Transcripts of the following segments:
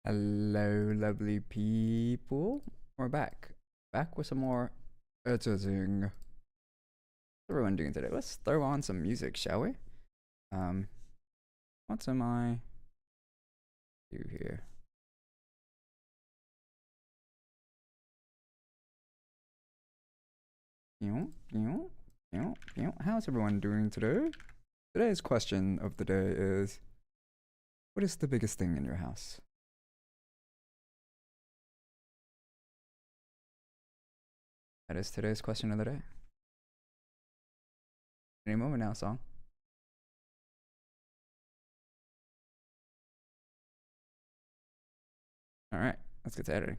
Hello, lovely people. We're back. Back with some more editing. What's everyone doing today? Let's throw on some music, shall we? Um, what am I do here? How's everyone doing today? Today's question of the day is, what is the biggest thing in your house? That is today's question of the day. Any moment now, song. All right, let's get to editing.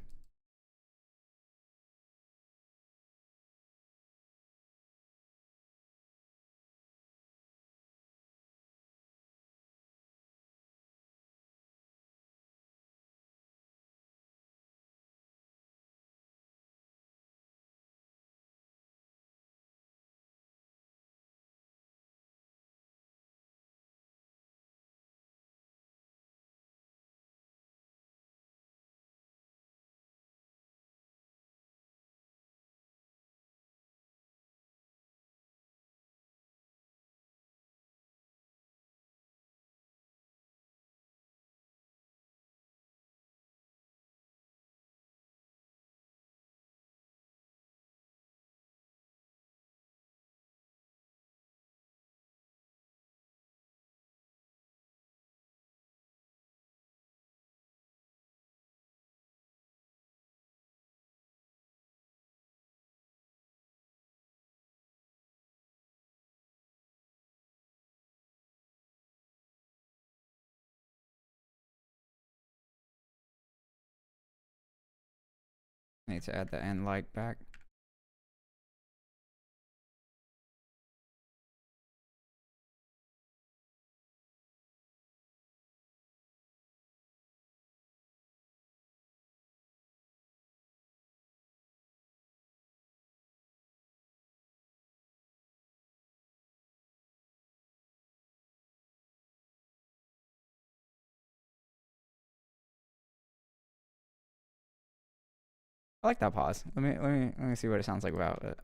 I need to add the end like back. I like that pause. Let me see what it sounds like without it.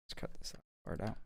Let's cut this part out.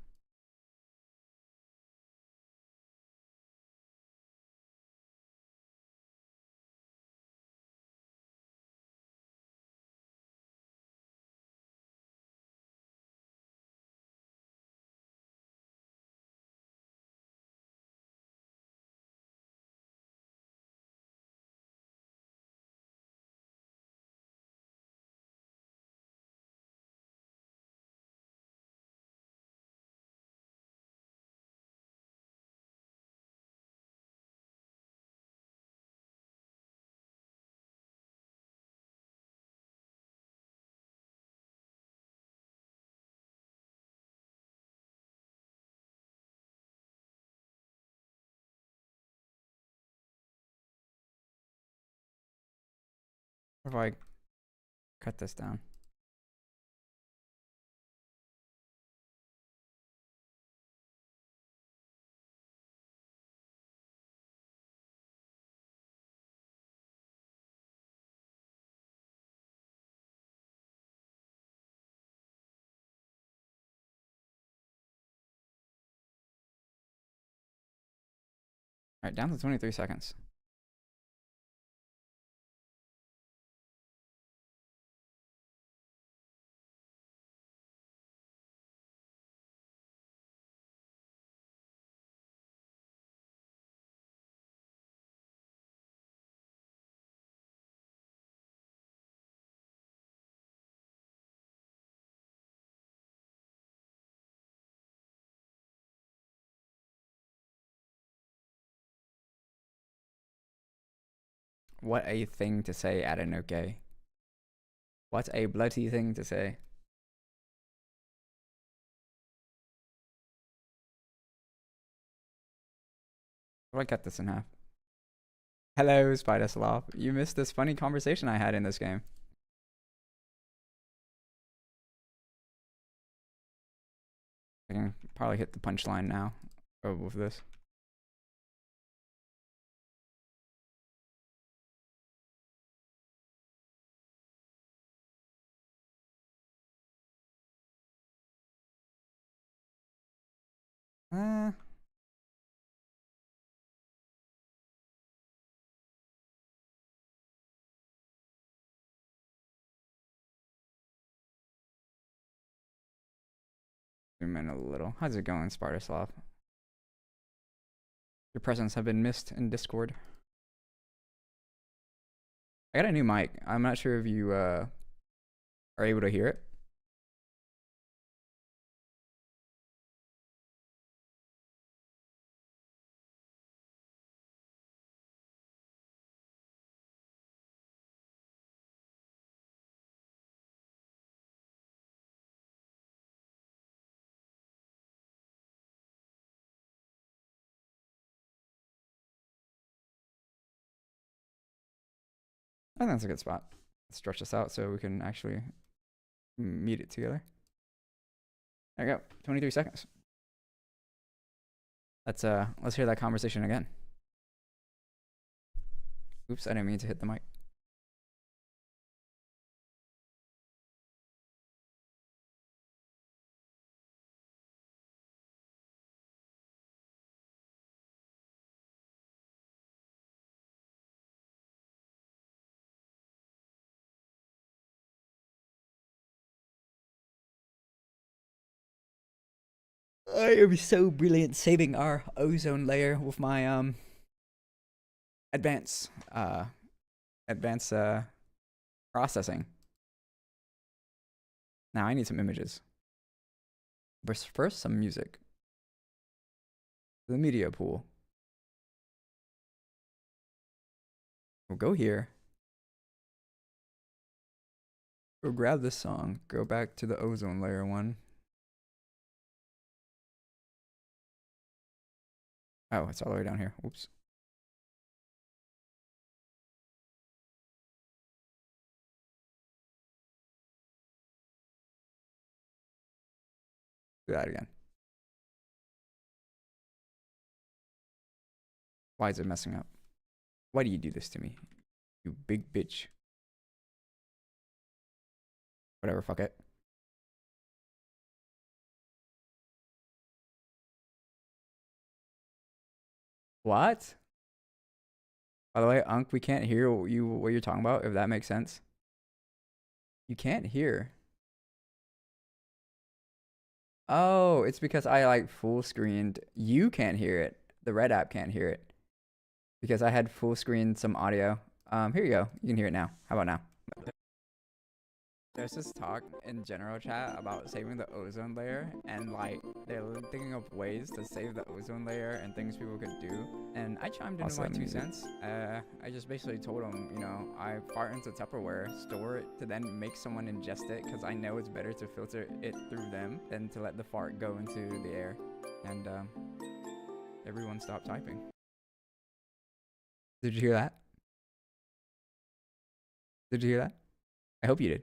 If I cut this down. Alright, down to 23 seconds. What a thing to say, Adenoke. What a bloody thing to say. How do I cut this in half? Hello, Spider Slop. You missed this funny conversation I had in this game. I can probably hit the punchline now with this. Zoom in a little. How's it going, Spartaslav? Your presence have been missed in Discord. I got a new mic. I'm not sure if you are able to hear it. I think that's a good spot. Let's stretch this out so we can actually meet it together. There you go. 23 seconds. Let's hear that conversation again. Oops, I didn't mean to hit the mic. It would be so brilliant saving our ozone layer with my advanced processing. Now I need some images. But first, some music. The media pool. We'll go here. We'll grab this song. Go back to the ozone layer one. Oh, it's all the way down here. Oops. Do that again. Why is it messing up? Why do you do this to me? You big bitch. Whatever, fuck it. What? By the way, Unc, we can't hear what you're talking about, if that makes sense. You can't hear. Oh, it's because I like full screened. You can't hear it. The Red app can't hear it. Because I had full screen some audio. Here you go. You can hear it now. How about now? There's this talk in general chat about saving the ozone layer, and like they're thinking of ways to save the ozone layer and things people could do. And I chimed in with my 2 cents. I just basically told them, you know, I fart into Tupperware, store it to then make someone ingest it, because I know it's better to filter it through them than to let the fart go into the air. And everyone stopped typing. Did you hear that? Did you hear that? I hope you did.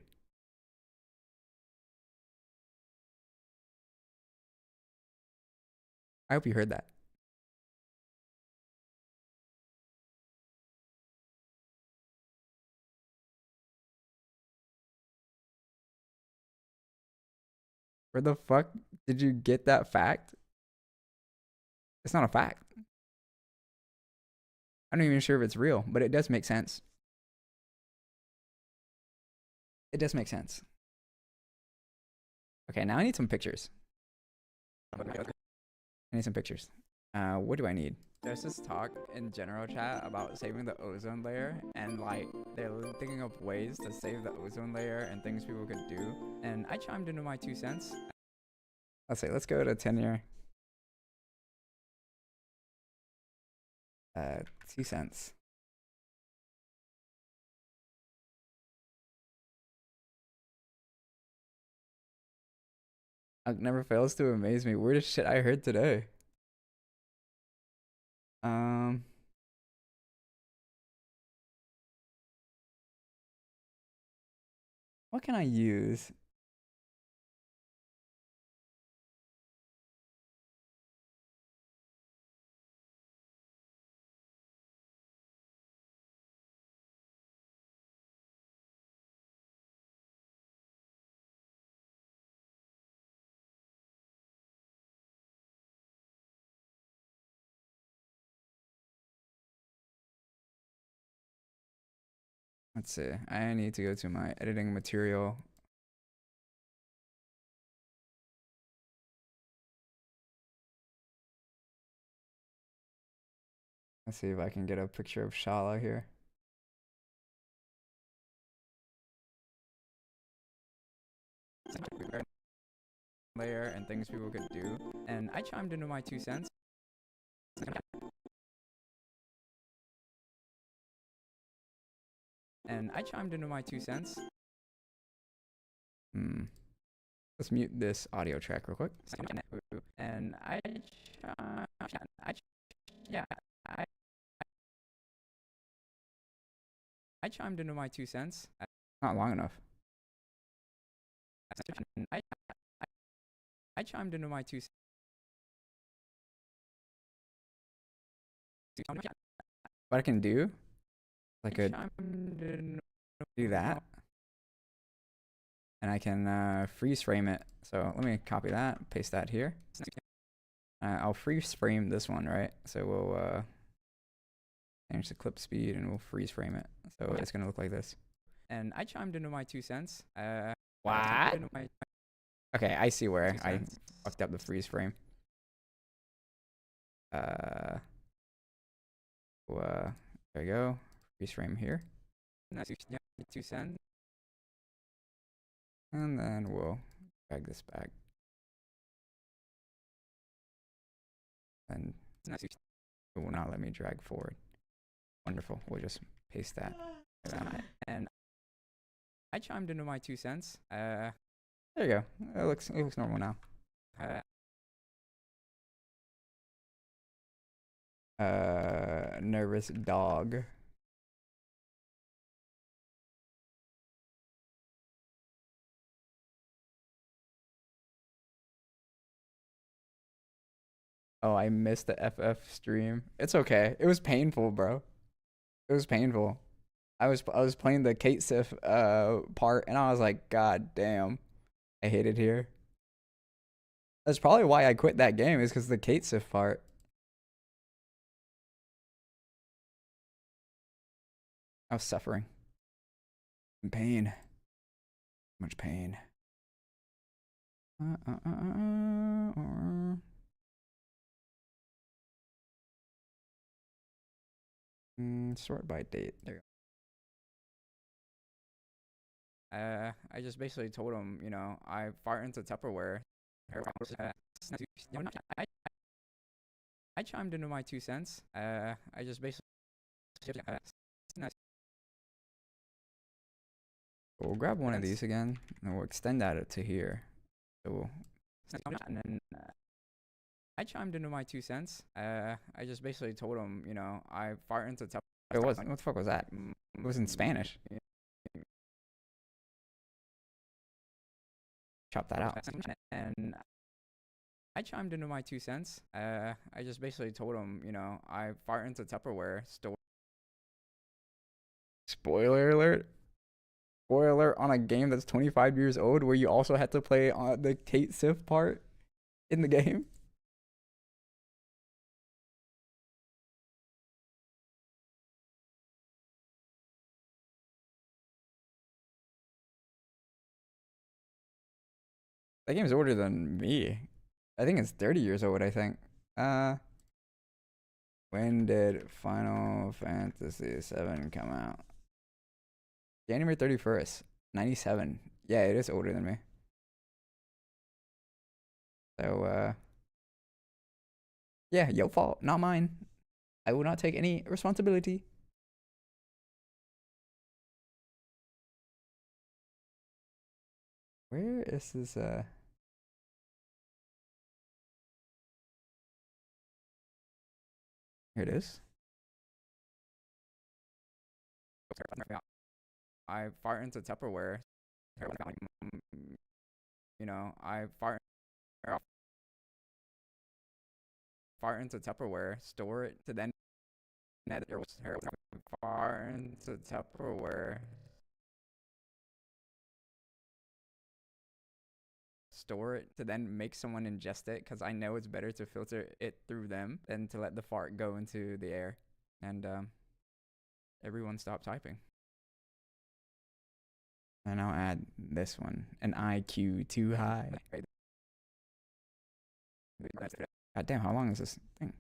I hope you heard that. Where the fuck did you get that fact? It's not a fact. I'm not even sure if it's real, but it does make sense. It does make sense. Okay, now I need some pictures. I need some pictures. What do I need? There's this talk in general chat about saving the ozone layer, and like they're thinking of ways to save the ozone layer and things people could do. And I chimed into my 2 cents. Let's say let's go to 10-year. 2 cents. It never fails to amaze me. Weirdest shit I heard today. What can I use? Let's see. I need to go to my editing material. Let's see if I can get a picture of Shala here. Layer and things people could do. And I chimed into my 2 cents. And I chimed into my 2 cents. Let's mute this audio track real quick. And I chimed into my 2 cents. Not long enough. I chimed into my 2 cents. What I can do, I could do that, and I can freeze frame it. So let me copy that, paste that here. I'll freeze frame this one, right? So we'll change the clip speed and we'll freeze frame it. So it's gonna look like this. And I chimed into my 2 cents. What? Okay, I see where I fucked up the freeze frame. There we go. Freeze frame here. 2 cents. And then we'll drag this back. And it will not let me drag forward. Wonderful. We'll just paste that. And I chimed into my 2 cents. There you go. It looks normal now. Nervous dog. Oh, I missed the FF stream. It's okay. It was painful, bro. It was painful. I was playing the Kate Sif part, and I was like, God damn, I hate it here. That's probably why I quit that game, is because the Kate Sif part. I was suffering. In pain. Much pain. Sort by date. There you go. I just basically told him, you know, I fart into Tupperware. I chimed into my 2 cents. I just basically. We'll grab one of these again, and we'll extend that to here. So we'll. And then, I chimed into my 2 cents. I just basically told him, you know, I fart into Tupperware. It was. What the fuck was that? It was in Spanish. Chop that out. And I chimed into my 2 cents. I just basically told him, you know, I fart into Tupperware store. Spoiler alert. Spoiler alert on a game that's 25 years old, where you also had to play on the Kate Sif part in the game. That game's older than me. I think it's 30 years old, I think. Uh, when did Final Fantasy VII come out? January 31st, 97. Yeah, it is older than me. So, yeah, your fault, not mine. I will not take any responsibility. Where is this, here it is. I fart into Tupperware. You know, I fart into Tupperware, store it to then fart into Tupperware, store it to then make someone ingest it because I know it's better to filter it through them than to let the fart go into the air. And everyone stopped typing. And I'll add this one, an IQ too high. God damn, how long is this thing?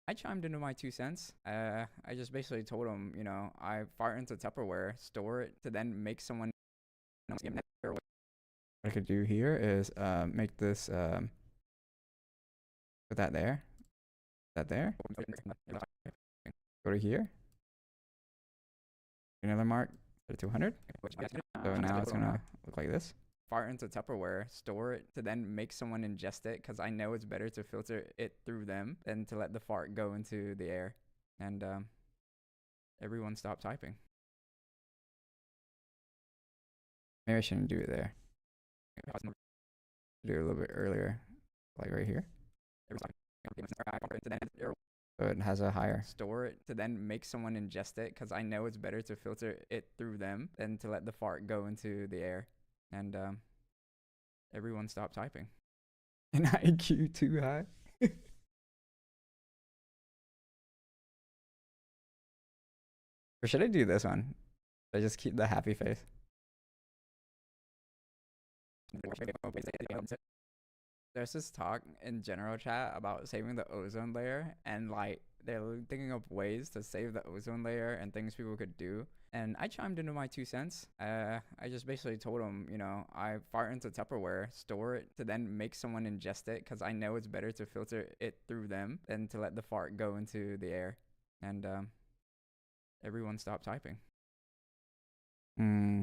I chimed into my 2 cents. I just basically told him, you know, I fart into Tupperware, store it to then make someone. What I could do here is make this put that there, go to here, another mark, 200. So now it's gonna look like this. Fart into Tupperware, store it to then make someone ingest it because I know it's better to filter it through them than to let the fart go into the air. And everyone stopped typing. Maybe I shouldn't do it there. Do it a little bit earlier, like right here. So it has a higher. Store it to then make someone ingest it because I know it's better to filter it through them than to let the fart go into the air. And everyone stopped typing. An IQ too high. Or should I do this one? Should I just keep the happy face? There's this talk in general chat about saving the ozone layer, and like they're thinking of ways to save the ozone layer and things people could do. And I chimed into my 2 cents. I just basically told them, you know, I fart into Tupperware, store it to then make someone ingest it because I know it's better to filter it through them than to let the fart go into the air. And everyone stopped typing. Hmm.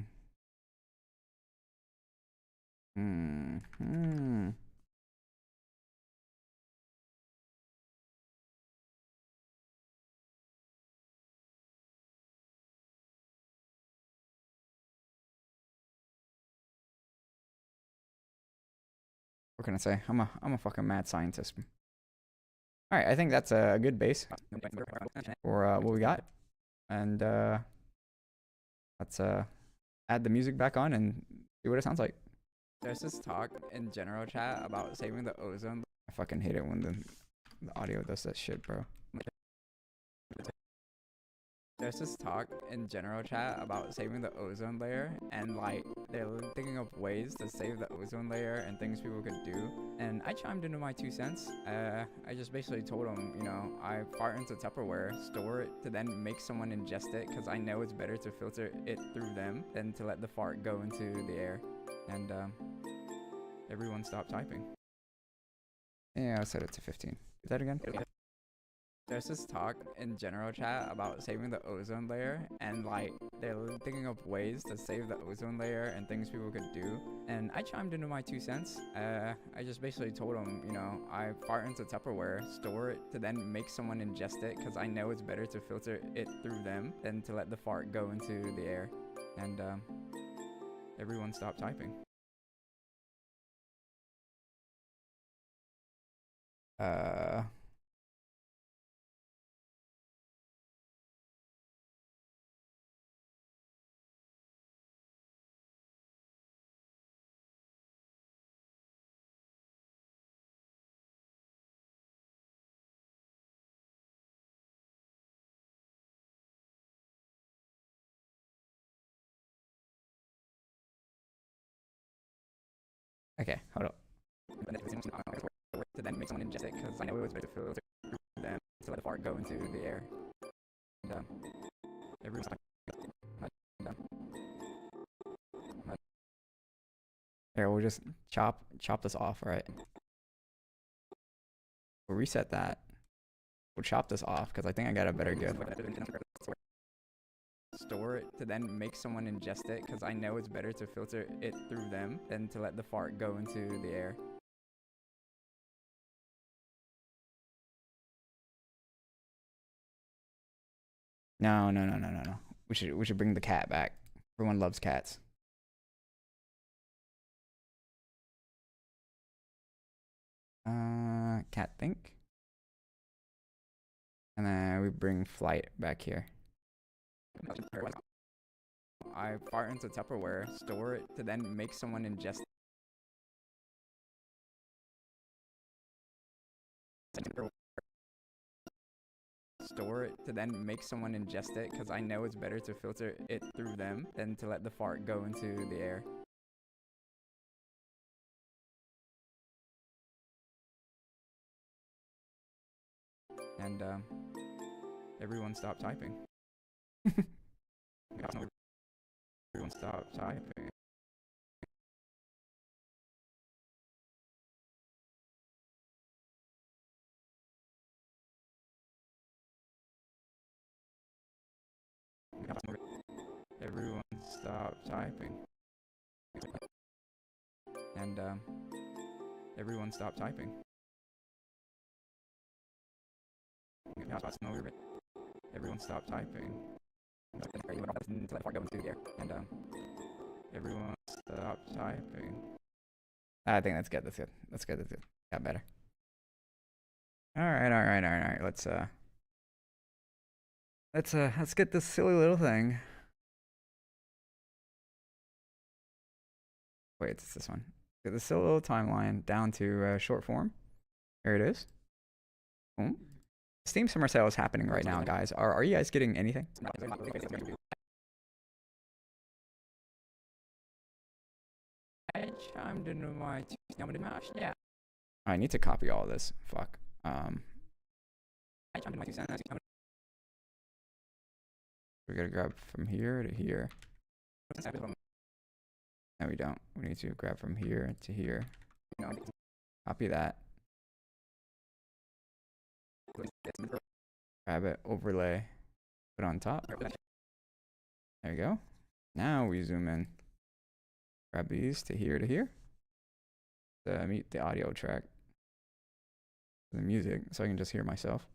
What can I say? I'm a fucking mad scientist. All right, I think that's a good base for what we got, and let's add the music back on and see what it sounds like. There's this talk in general chat about saving the ozone. I fucking hate it when the audio does that shit, bro. There's this talk in general chat about saving the ozone layer, and like they're thinking of ways to save the ozone layer and things people could do. And I chimed into my 2 cents. I just basically told them, you know, I fart into Tupperware, store it to then make someone ingest it because I know it's better to filter it through them than to let the fart go into the air. And everyone stopped typing. Yeah, I'll set it to 15. Do that again? There's this talk in general chat about saving the ozone layer, and like they're thinking of ways to save the ozone layer and things people could do. And I chimed into my 2 cents. I just basically told them, you know, I fart into Tupperware, store it to then make someone ingest it because I know it's better to filter it through them than to let the fart go into the air. And everyone stopped typing. Okay, hold up. To then make someone ingest it, because I know it was better to filter them to let the fart go into the air. And, everyone's here, we'll just chop this off, right? We'll reset that. We'll chop this off, because I think I got a better GIF. Store it to then make someone ingest it, because I know it's better to filter it through them than to let the fart go into the air. No. We should bring the cat back. Everyone loves cats. Cat think. And then we bring flight back here. I fart into Tupperware, store it to then make someone ingest. Store it to then make someone ingest it, because I know it's better to filter it through them than to let the fart go into the air. And everyone stop typing. Everyone stop typing. Everyone stop typing. And everyone stop typing. Everyone stop typing. To let fart go into the air. And everyone stop typing. I think that's good. That's good. Got better. All right. Let's get this silly little thing. Wait, it's this one. Get the silly little timeline down to short form. Here it is. Boom. Steam Summer Sale is happening right now, guys. Are you guys getting anything? Yeah. I need to copy all this. Fuck. We gotta grab from here to here. No, we don't. We need to grab from here to here. Copy that. Grab it, overlay, put on top. There you go. Now we zoom in. Grab these to here to meet the audio track. The music, so I can just hear myself.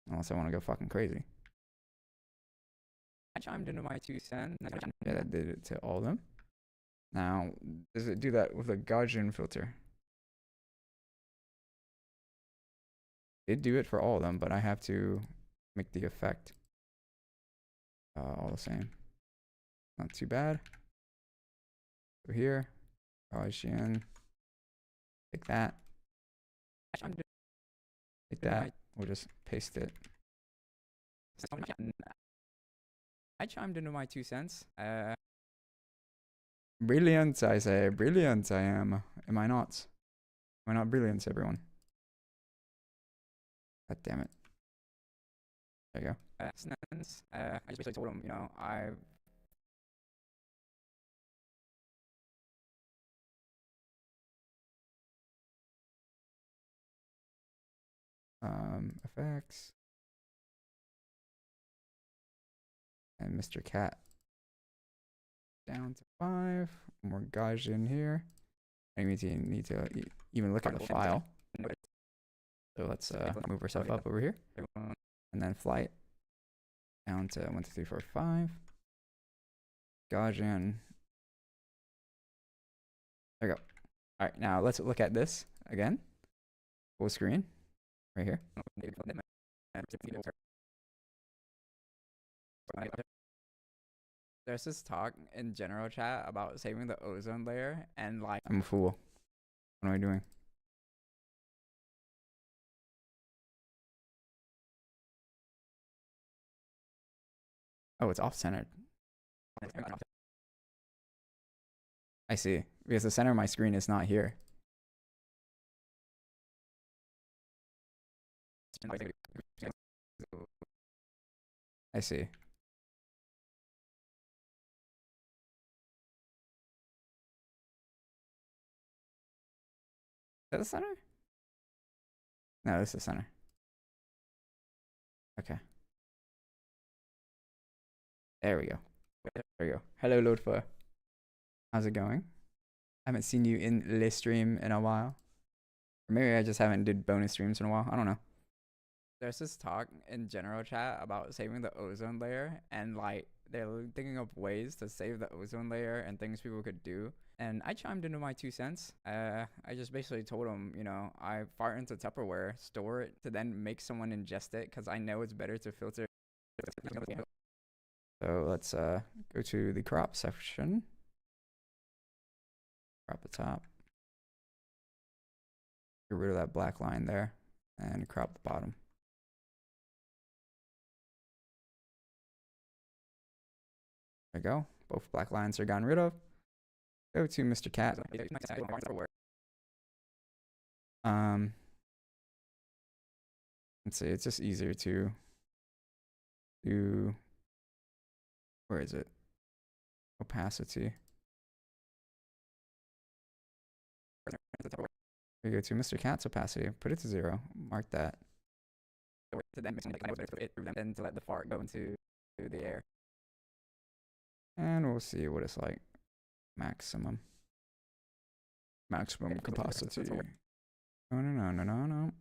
Unless I want to go fucking crazy. I chimed into my 2 cents. Yeah, that did it to all of them. Now, does it do that with a Gaussian filter? It did do it for all of them, but I have to make the effect all the same. Not too bad. Over here, Gaussian. Take that. Take that. We'll just paste it. I chimed into my 2 cents. Brilliant, I say. Brilliant, I am. Am I not? Am I not brilliant, everyone? God damn it. There you go. I just basically told him, you know, effects. And Mr. Cat. Down to 5. More Gaussian here. I need to even look at the file. So let's move ourselves up over here. And then flight. Down to 1, 2, 3, 4, 5. Gaussian. There we go. All right, now let's look at this again. Full screen. Right here. There's this talk in general chat about saving the ozone layer, and like, I'm a fool. What am I doing? Oh, it's off-centered. I see. because the center of my screen is not here. I see. Is that the center? No, this is the center. Okay. There we go. There we go. Hello, Lordfur. How's it going? I haven't seen you in the stream in a while. Or maybe I just haven't did bonus streams in a while. I don't know. There's this talk in general chat about saving the ozone layer, and like they're thinking of ways to save the ozone layer and things people could do. And I chimed into my 2 cents. I just basically told them, you know, I fart into Tupperware, store it to then make someone ingest it because I know it's better to filter. So let's go to the crop section. Crop the top. Get rid of that black line there and crop the bottom. There we go. Both black lines are gotten rid of. Go to Mr. Cat. Let's see, it's just easier to do, where is it? Opacity. We go to Mr. Cat's opacity, put it to 0, mark that. Then to let the fart go into the air. And we'll see what it's like. Maximum capacity. No.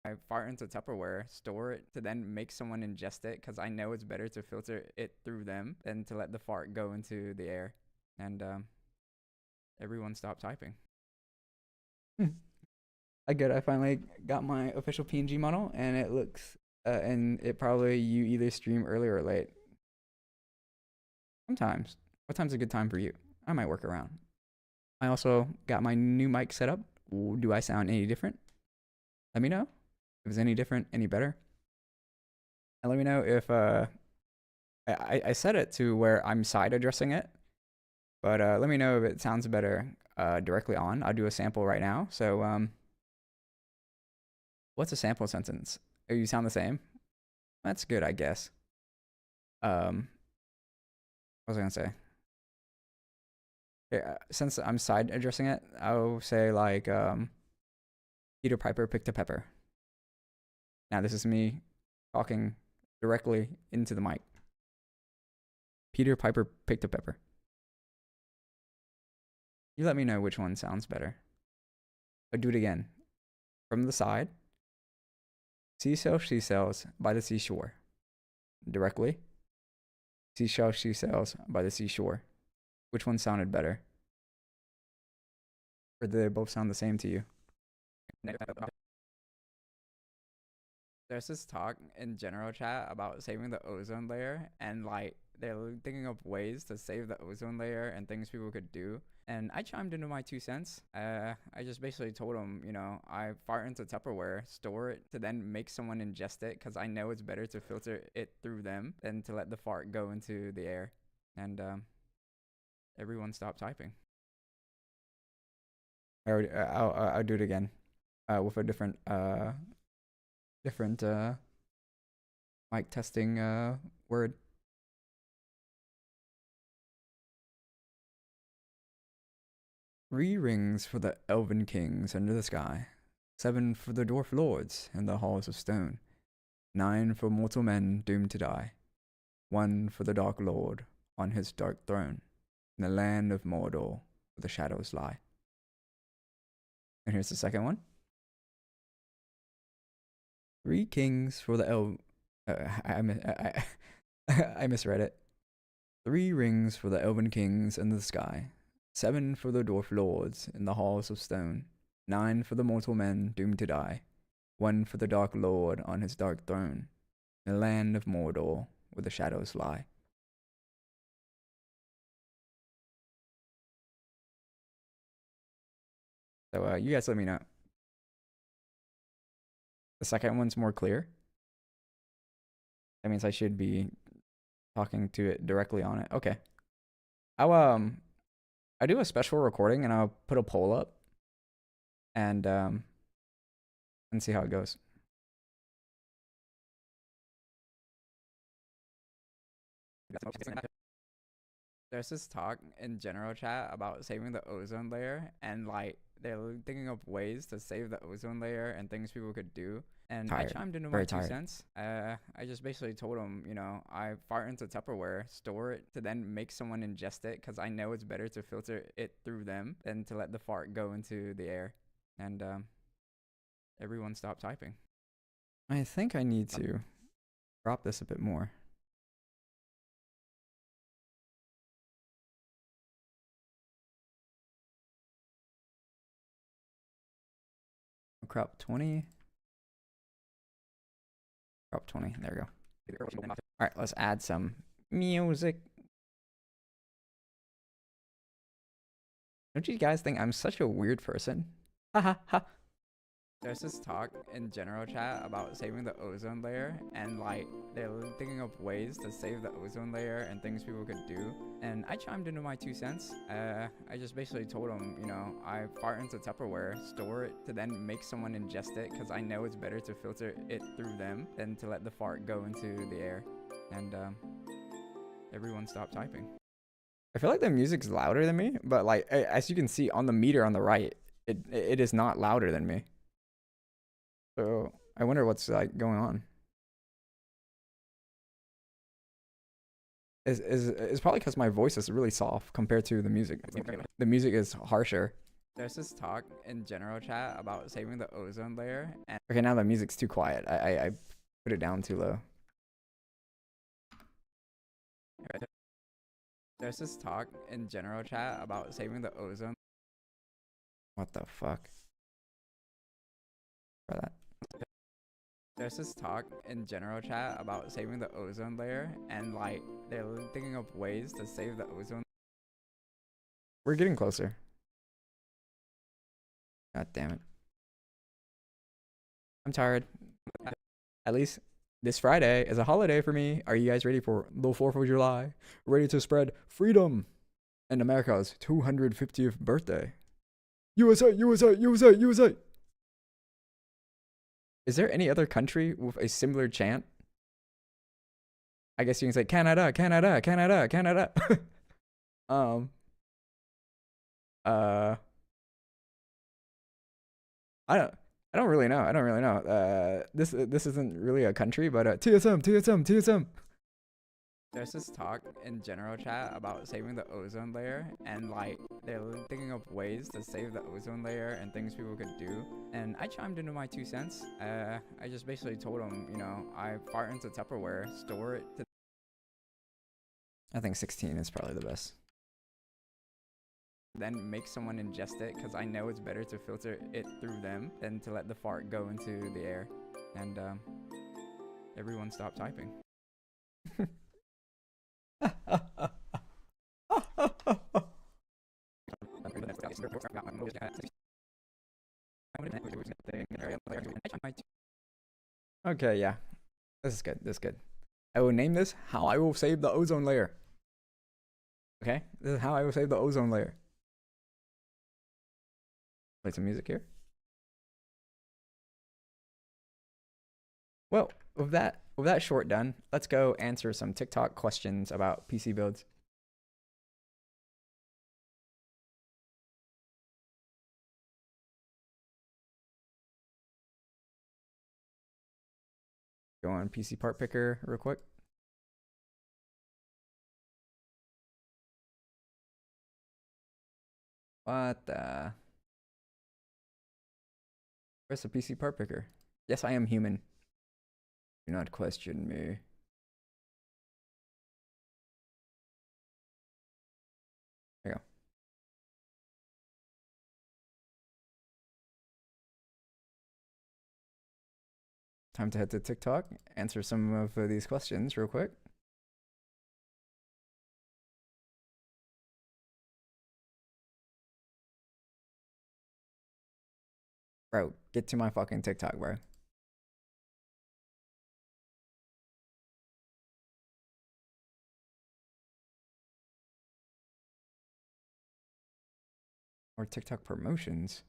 I fart into Tupperware, store it to then make someone ingest it because I know it's better to filter it through them than to let the fart go into the air. And everyone stopped typing. I finally got my official PNG model, and it looks and it probably you either stream early or late. Sometimes. What time's a good time for you? I might work around. I also got my new mic set up. Do I sound any different? Let me know if it's any different, any better. And let me know if I set it to where I'm side addressing it, but let me know if it sounds better directly on. I'll do a sample right now. So what's a sample sentence? Oh, you sound the same? That's good, I guess. What was I gonna say? Yeah, since I'm side addressing it, I'll say like Peter Piper picked a pepper. Now this is me talking directly into the mic. Peter Piper picked a pepper. You let me know which one sounds better. I'll do it again. From the side. Seashells by the seashore. Directly. Seashells by the seashore. Which one sounded better? Or do they both sound the same to you? There's this talk in general chat about saving the ozone layer, and like they're thinking of ways to save the ozone layer and things people could do. And I chimed into my 2 cents. I just basically told them, you know, I fart into Tupperware, store it to then make someone ingest it because I know it's better to filter it through them than to let the fart go into the air. And everyone stopped typing. I'll do it again with a different mic testing word. Three rings for the elven kings under the sky, 7 for the dwarf lords in the halls of stone, 9 for mortal men doomed to die, 1 for the dark lord on his dark throne, in the land of Mordor where the shadows lie. And here's the second one. 3 kings for the I misread it. 3 rings for the elven kings in the sky, 7 for the dwarf lords in the halls of stone, 9 for the mortal men doomed to die, 1 for the dark lord on his dark throne, in the land of Mordor where the shadows lie. So you guys let me know. The second one's more clear. That means I should be talking to it directly on it. Okay. I'll I do a special recording and I'll put a poll up and see how it goes. There's this talk in general chat about saving the ozone layer, and like they're thinking of ways to save the ozone layer and things people could do. And I chimed into my 2 cents. I just basically told them, you know, I fart into Tupperware, store it to then make someone ingest it because I know it's better to filter it through them than to let the fart go into the air. And everyone stopped typing. I think I need to drop this a bit more. Crop 20. Crop 20. There we go. All right, let's add some music. Don't you guys think I'm such a weird person? Ha ha ha. There's this talk in general chat about saving the ozone layer, and like they're thinking of ways to save the ozone layer and things people could do. And I chimed into my 2 cents. I just basically told them, you know, I fart into Tupperware, store it to then make someone ingest it because I know it's better to filter it through them than to let the fart go into the air. And everyone stopped typing. I feel like the music's louder than me, but like as you can see on the meter on the right, it is not louder than me. So I wonder what's like going on. It's probably because my voice is really soft compared to the music. The music is harsher. There's this talk in general chat about saving the ozone layer. And okay, now the music's too quiet. I put it down too low. There's this talk in general chat about saving the ozone. What the fuck? For that. There's this talk in general chat about saving the ozone layer, and like they're thinking of ways to save the ozone. We're getting closer. God damn it. I'm tired. At least this Friday is a holiday for me. Are you guys ready for the 4th of July? Ready to spread freedom and America's 250th birthday? USA, USA, USA, USA. Is there any other country with a similar chant? I guess you can say Canada, Canada, Canada, Canada. I don't really know. I don't really know. This isn't really a country, but TSM, TSM, TSM. There's this talk in general chat about saving the ozone layer, and like they're thinking of ways to save the ozone layer and things people could do. And I chimed into my 2 cents. I just basically told them, you know, I fart into Tupperware, store it to. I think 16 is probably the best. Then make someone ingest it because I know it's better to filter it through them than to let the fart go into the air. And everyone stopped typing. Okay, yeah. This is good. This is good. I will name this How I Will Save the Ozone Layer. Okay? This is how I will save the ozone layer. Play some music here. Well, with that short done, let's go answer some TikTok questions about PC builds. Go on PC part picker real quick. What the? Where's the PC part picker? Yes, I am human. Do not question me. There you go. Time to head to TikTok, answer some of these questions real quick. Bro, get to my fucking TikTok, bro. or TikTok promotions.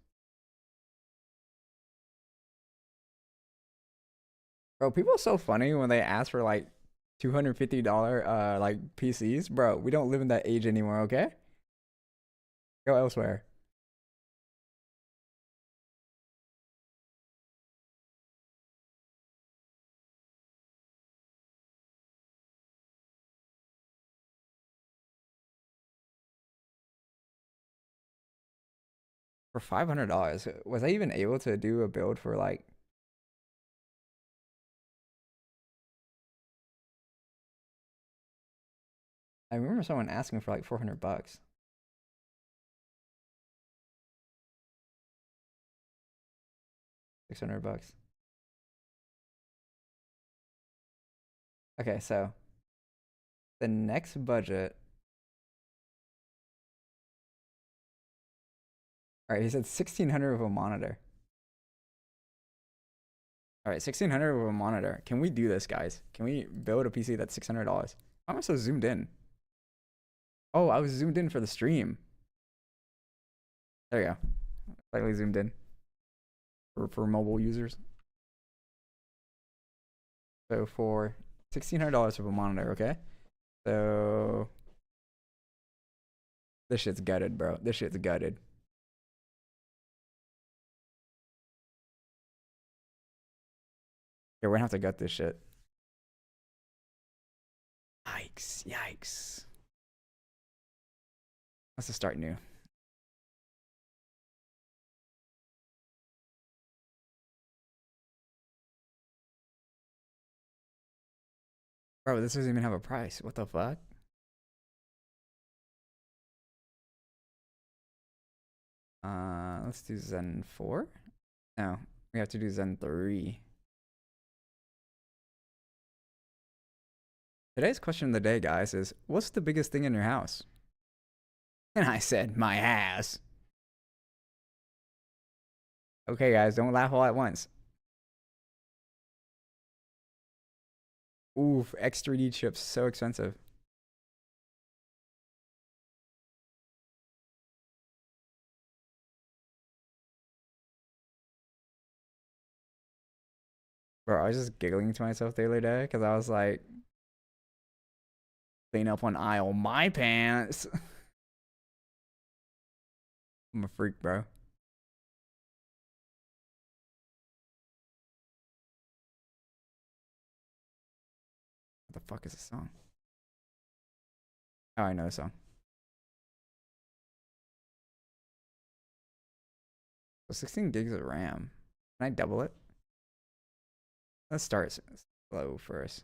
Bro, people are so funny when they ask for like $250 like PCs. Bro, we don't live in that age anymore, okay? Go elsewhere. For $500, was I even able to do a build for like I remember someone asking for like 400 bucks. 600 bucks. Okay, so the next budget. All right, he said 1600 of a monitor. All right, 1600 of a monitor. Can we do this, guys? Can we build a PC that's $600? Why am I so zoomed in? Oh, I was zoomed in for the stream. There you go. Slightly zoomed in for mobile users. So for $1600 of a monitor, okay? So this shit's gutted, bro. This shit's gutted. Yeah, we're gonna have to gut this shit. Yikes, yikes. Let's just start new. Bro, this doesn't even have a price. What the fuck? Let's do Zen 4. No, we have to do Zen 3. Today's question of the day, guys, is what's the biggest thing in your house? And I said, my ass. Okay, guys, don't laugh all at once. Oof, X3D chips, so expensive. Bro, I was just giggling to myself the other day because I was like, clean up one aisle, my pants. I'm a freak, bro. What the fuck is this song? Oh, I know the song. So 16 gigs of RAM. Can I double it? Let's start slow first.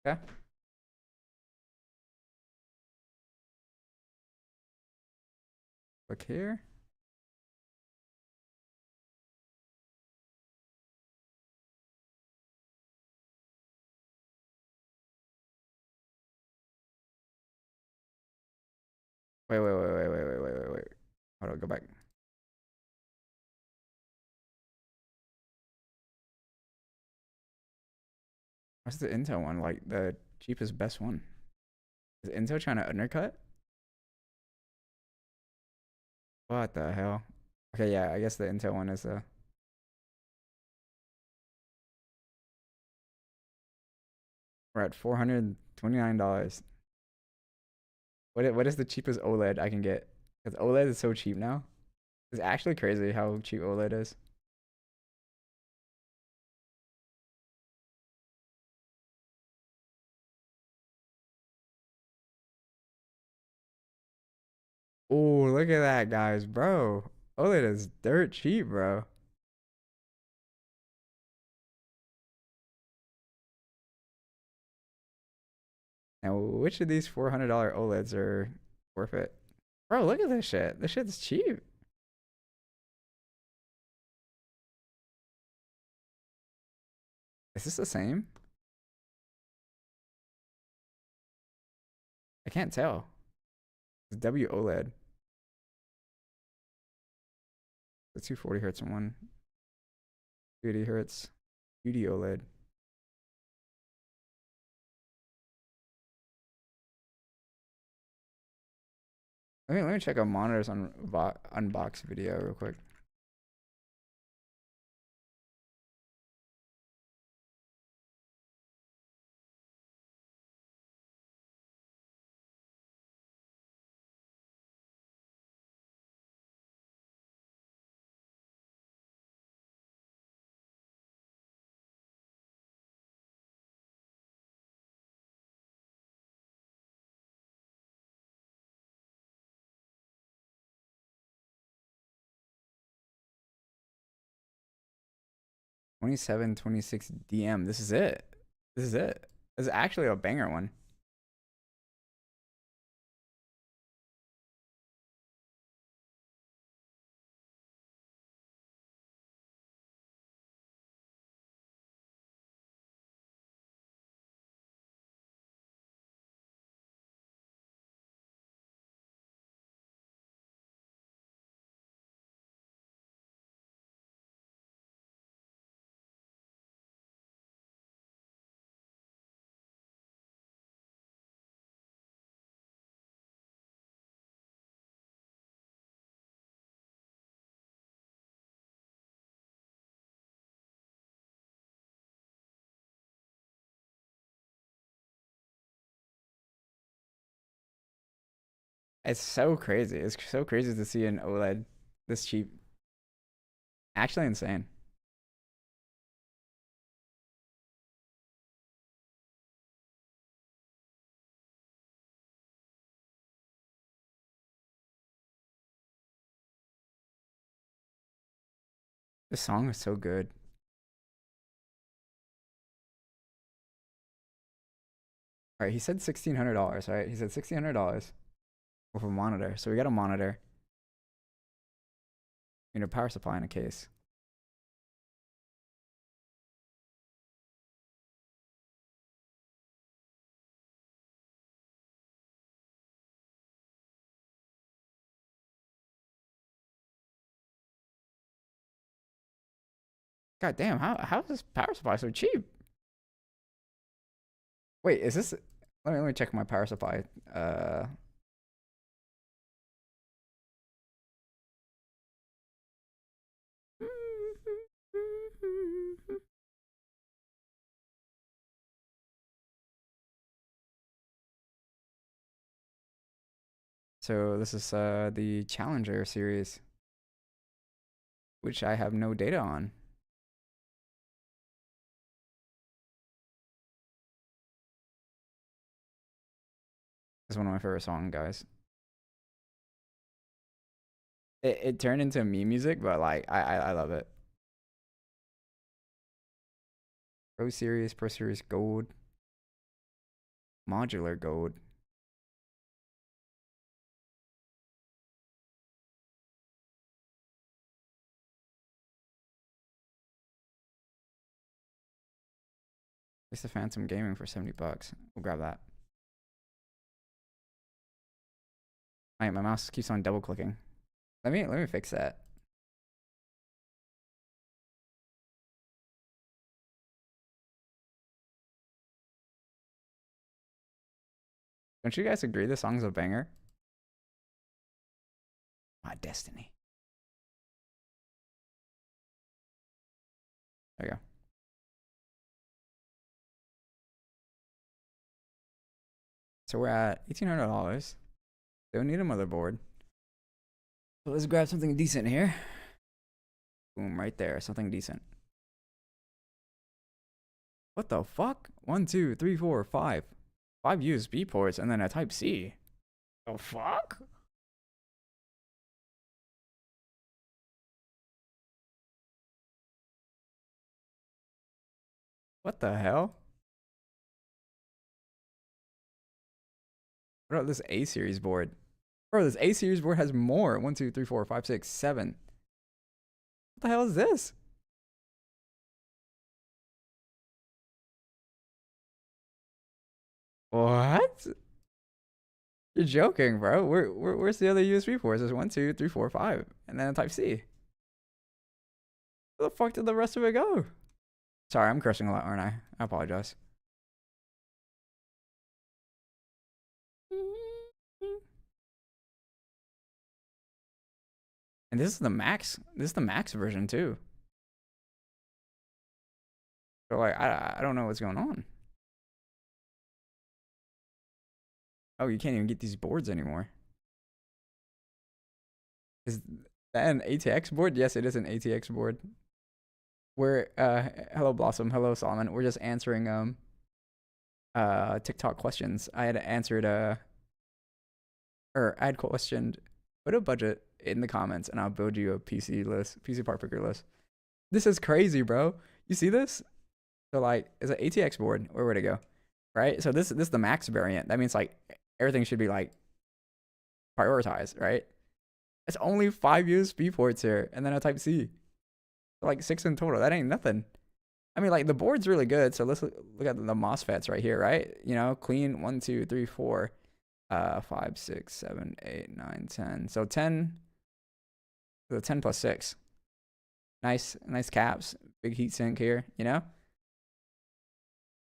Okay. Click here. Wait. Hold on, go back. What's the Intel one? Like the cheapest, best one? Is Intel trying to undercut? What the hell? Okay, yeah, I guess the Intel one is we're at $429. What is the cheapest OLED I can get? Because OLED is so cheap now. It's actually crazy how cheap OLED is. Oh, look at that, guys, bro. OLED is dirt cheap, bro. Now, which of these $400 OLEDs are worth it? Bro, look at this shit. This shit's cheap. Is this the same? I can't tell. It's WOLED. The 240 hertz and one 280 hertz QD OLED. Let me check out monitors on unbox video real quick. Twenty-seven 26 DM. This is it. This is it. This is actually a banger one. It's so crazy. It's so crazy to see an OLED this cheap. Actually insane. The song is so good. All right, he said $1,600, right? He said $1,600 with a monitor. So we got a monitor. A power supply in a case. God damn, how is this power supply so cheap? Wait, is this let me check my power supply. So this is the Challenger series, which I have no data on. It's one of my favorite songs, guys. It turned into meme music, but like I love it. Pro Series Gold, Modular Gold. It's the Phantom Gaming for $70. We'll grab that. Alright, my mouse keeps on double clicking. Let me fix that. Don't you guys agree the song's a banger? My destiny. There you go. So we're at $1,800. Don't need a motherboard. So let's grab something decent here. Boom, right there. Something decent. What the fuck? 1, 2, 3, 4, 5. 5 USB ports and then a Type C. The fuck? What the hell? What about this A series board? Bro, this A series board has more. 1, 2, 3, 4, 5, 6, 7. What the hell is this? What? You're joking, bro. Where's the other USB ports? There's 1, 2, 3, 4, 5, and then a Type C. Where the fuck did the rest of it go? Sorry, I'm cursing a lot, aren't I? I apologize. And this is the max. This is the max version too. So like, I don't know what's going on. Oh, you can't even get these boards anymore. Is that an ATX board? Yes, it is an ATX board. We're hello Blossom, hello Solomon. We're just answering TikTok questions. I had answered or I had questioned, put a budget in the comments and I'll build you a PC list, PC part picker list. This is crazy, bro. You see this? So like, it's an ATX board. Where would it go? Right. So this is the max variant. That means like everything should be like prioritized, right? It's only 5 USB ports here, and then a Type C. So like 6 in total. That ain't nothing. I mean, like the board's really good. So let's look at the MOSFETs right here, right? You know, clean 1, 2, 3, 4, 5, 6, 7, 8, 9, 10. So 10. So 10 plus 6. Nice caps. Big heat sink here. You know.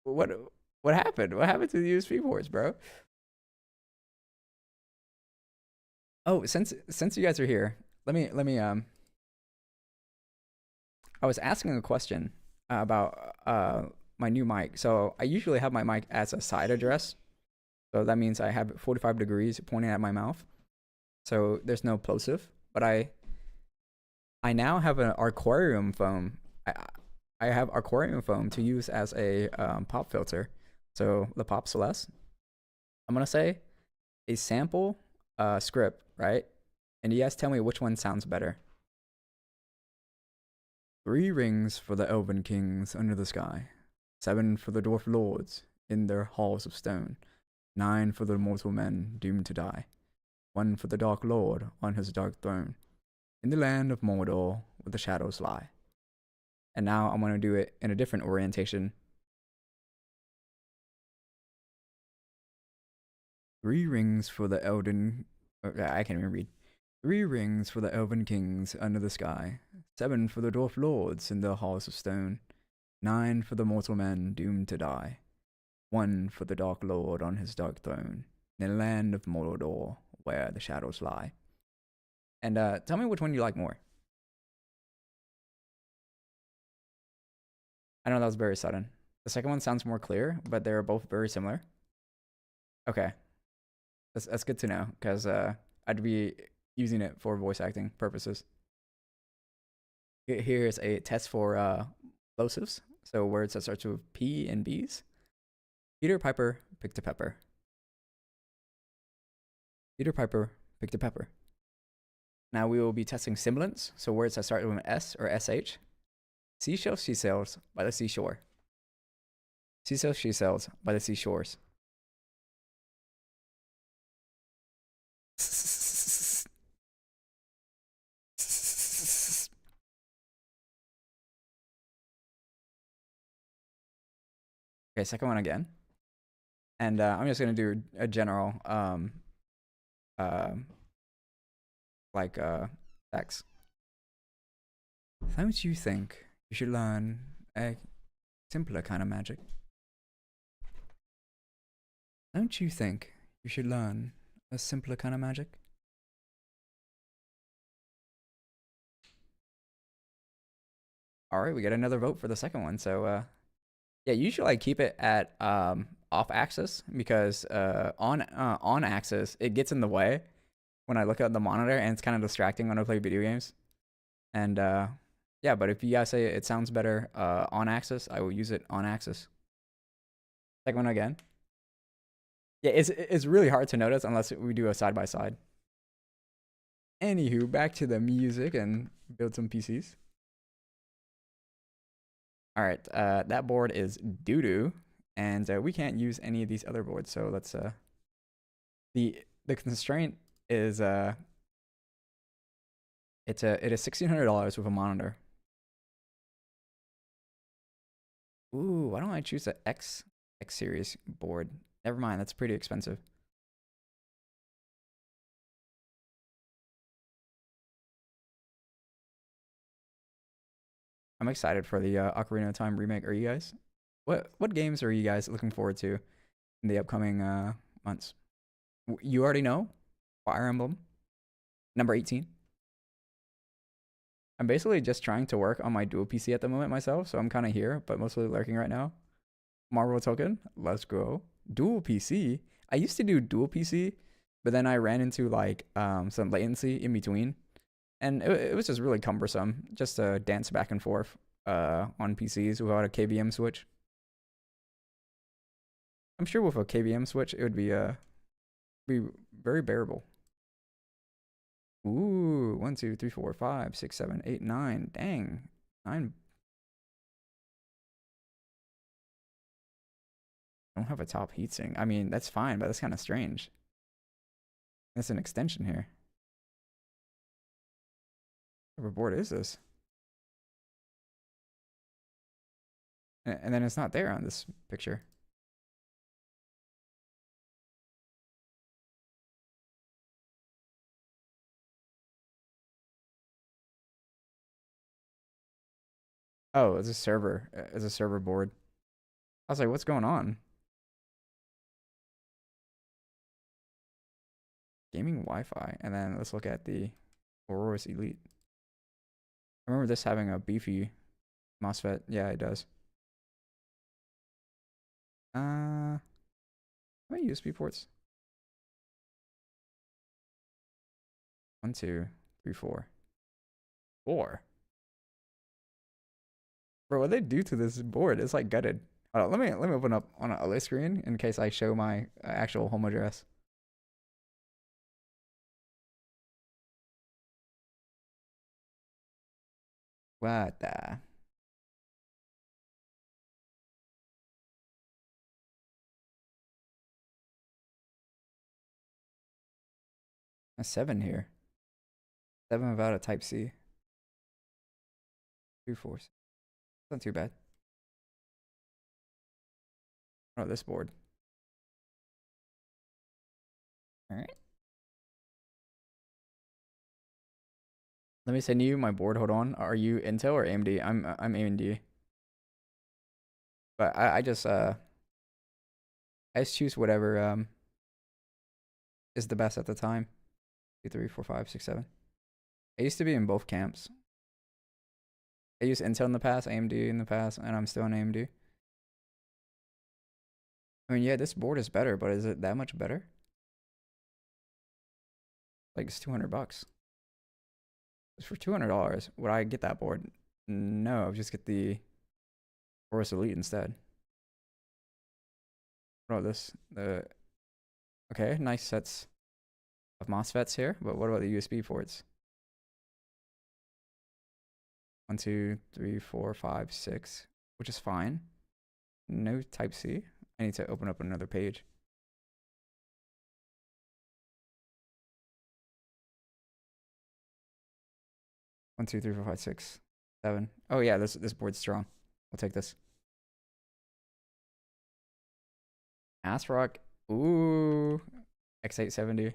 What happened? What happened to the USB ports, bro? Oh, since you guys are here, let me I was asking a question about my new mic. So I usually have my mic as a side address. So that means I have it 45 degrees pointing at my mouth. So there's no plosive, but I now have an aquarium foam. I have aquarium foam to use as a pop filter. So the Pop Celeste. I'm gonna say a sample script, right? And you guys tell me which one sounds better. 3 rings for the elven kings under the sky, 7 for the dwarf lords in their halls of stone, 9 for the mortal men doomed to die, 1 for the dark lord on his dark throne, in the land of Mordor where the shadows lie. And now I'm going to do it in a different orientation. 3 rings for the elden... I can't even read. 3 rings for the elven kings under the sky, 7 for the dwarf lords in their halls of stone, 9 for the mortal men doomed to die, 1 for the dark lord on his dark throne, in the land of Mordor where the shadows lie. And tell me which one you like more. I know that was very sudden. The second one sounds more clear, but they're both very similar. Okay. That's good to know, because I'd be using it for voice acting purposes. Here's a test for plosives. So words that start with P and B's. Peter Piper picked a pepper. Peter Piper picked a pepper. Now we will be testing sibilants. So words that start with an S or SH. Seashells, she sails by the seashore. Seashells, she sails by the seashores. Okay, second one again. And I'm just gonna do a general text. Don't you think you should learn a simpler kind of magic? Don't you think you should learn a simpler kind of magic? Alright, we got another vote for the second one. So yeah, usually I keep it at off axis, because on axis it gets in the way when I look at the monitor, and it's kind of distracting when I play video games. And yeah, but if you guys say it sounds better on axis, I will use it on axis. Second one again. Yeah, it's really hard to notice unless we do a side by side. Anywho, back to the music and build some PCs. All right, that board is doo-doo, and we can't use any of these other boards. So let's the constraint is it is $1,600 with a monitor. Ooh, why don't I choose the X series board? Never mind, that's pretty expensive. I'm excited for the Ocarina of Time remake. Are you guys? What games are you guys looking forward to in the upcoming months? You already know Fire Emblem number 18. I'm basically just trying to work on my dual PC at the moment myself, so I'm kind of here, but mostly lurking right now. Marvel Token, let's go. Dual PC. I used to do dual PC, but then I ran into like some latency in between, and it was just really cumbersome just to dance back and forth on PCs without a KVM switch. I'm sure with a KVM switch, it would be very bearable. Ooh, 1, 2, 3, 4, 5, 6, 7, 8, 9. Dang, 9. I don't have a top heatsink. I mean, that's fine, but that's kind of strange. That's an extension here. What board is this? And then it's not there on this picture. Oh, it's a server. It's a server board. I was like, what's going on? Gaming Wi-Fi. And then let's look at the Aurorus Elite. I remember this having a beefy MOSFET. Yeah, it does. How many USB ports? 1, 2, 3, 4. 4. Bro, what they do to this board? It's like gutted. Let me open up on a list screen in case I show my actual home address. What the? A 7 here. 7 without a Type C. 2, 4. Not too bad. Oh, this board. All right. Let me send you my board. Hold on. Are you Intel or AMD? I'm AMD. But I just choose whatever is the best at the time. 2, 3, 4, 5, 6, 7. I used to be in both camps. I used Intel in the past, AMD in the past, and I'm still on AMD. I mean, yeah, this board is better, but is it that much better? Like, it's $200. It's for $200. Would I get that board? No, I'll just get the Aurorus Elite instead. What about this? Okay, nice sets of MOSFETs here, but what about the USB ports? 1, 2, 3, 4, 5, 6, which is fine. No Type C. I need to open up another page. One, 2, 3, 4, 5, 6, 7. Oh yeah, this board's strong. I'll take this. ASRock. Ooh, X870.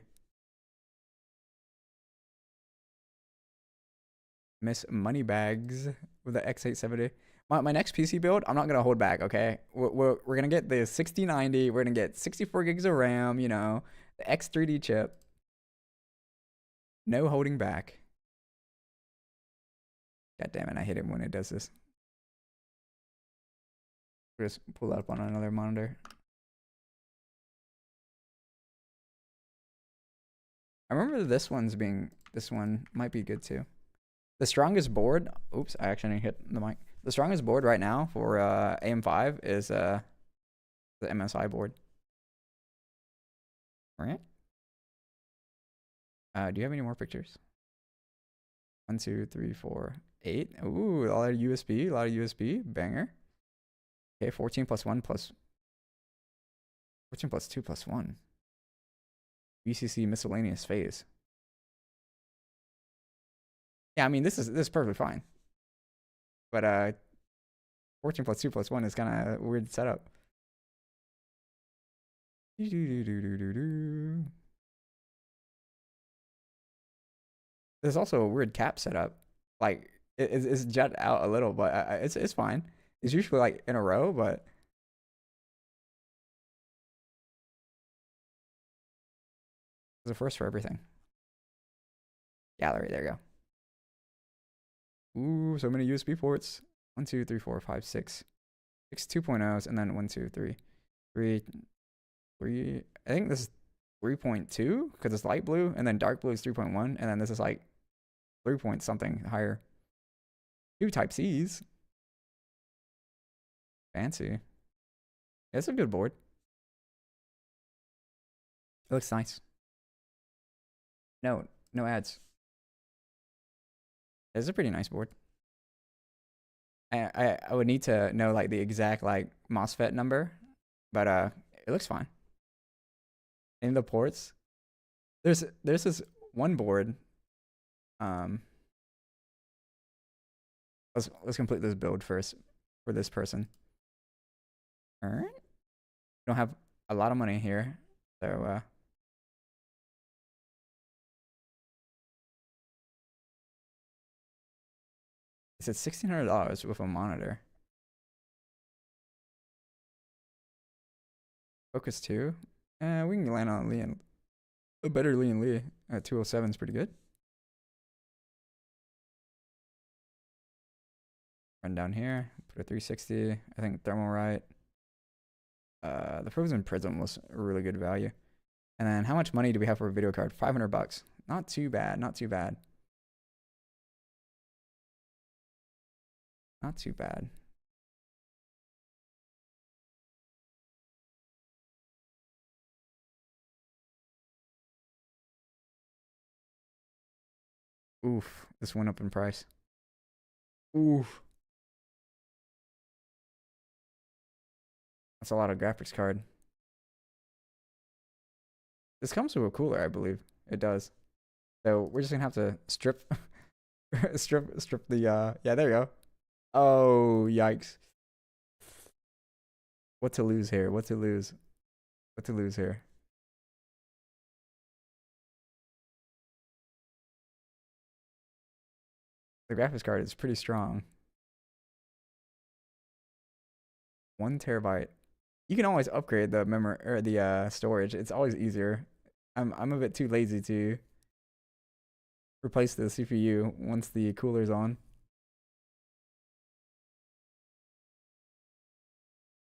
Miss Moneybags with the X870. My next PC build, I'm not gonna hold back. Okay, we're gonna get the 6090. We're gonna get 64 gigs of RAM. You know, the X3D chip. No holding back. God damn it! I hate it when it does this. Just pull that up on another monitor. I remember this one might be good too. The strongest board, oops, I actually hit the mic. The strongest board right now for AM5 is the MSI board. All right. Do you have any more pictures? 1, 2, 3, 4, 8. Ooh, a lot of USB, banger. Okay, 14 plus 1 plus 14 plus 2 plus 1. VCC miscellaneous phase. Yeah, I mean this is perfectly fine. But 14 plus 2 plus 1 is kind of a weird setup. There's also a weird cap setup. Like it's jut out a little, but it's fine. It's usually like in a row, but it's a first for everything. Gallery, there you go. Ooh, so many USB ports. 1, 2, 3, 4, 5, 6. 6 2.0s, and then 1, 2, 3. 3, 3. I think this is 3.2 because it's light blue, and then dark blue is 3.1, and then this is like 3 point something higher. 2 Type C's. Fancy. It's a good board. It looks nice. No ads. It's a pretty nice board. I would need to know like the exact like MOSFET number, but it looks fine. In the ports, there's this one board. Let's complete this build first for this person. All right. Don't have a lot of money here, so it's at $1,600 with a monitor. Focus 2. We can land on Lee and a better Lee and Lee at 207 is pretty good. Run down here, put a 360. I think Thermalright. The Frozen Prism was a really good value. And then how much money do we have for a video card? 500 bucks. Not too bad, not too bad. Not too bad. Oof, this went up in price. Oof. That's a lot of graphics card. This comes with a cooler, I believe. It does. So we're just gonna have to strip strip the yeah, there you go. Oh, yikes. What to lose here? What to lose? What to lose here? The graphics card is pretty strong. 1 terabyte. You can always upgrade the memory or the storage. It's always easier. I'm a bit too lazy to replace the CPU once the cooler's on.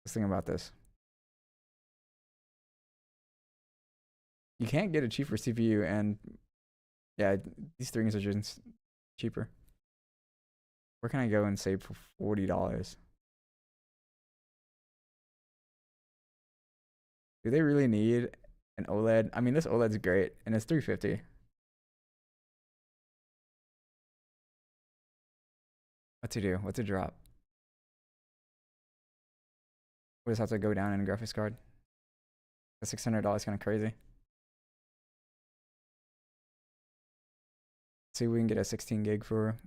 Let's think about this. You can't get a cheaper CPU, and yeah, these things are just cheaper. Where can I go and save for $40? Do they really need an OLED? I mean, this OLED's great, and it's $350. What to do? What to drop? We just have to go down in a graphics card. The $600 kind of crazy. See if we can get a 16 gig for.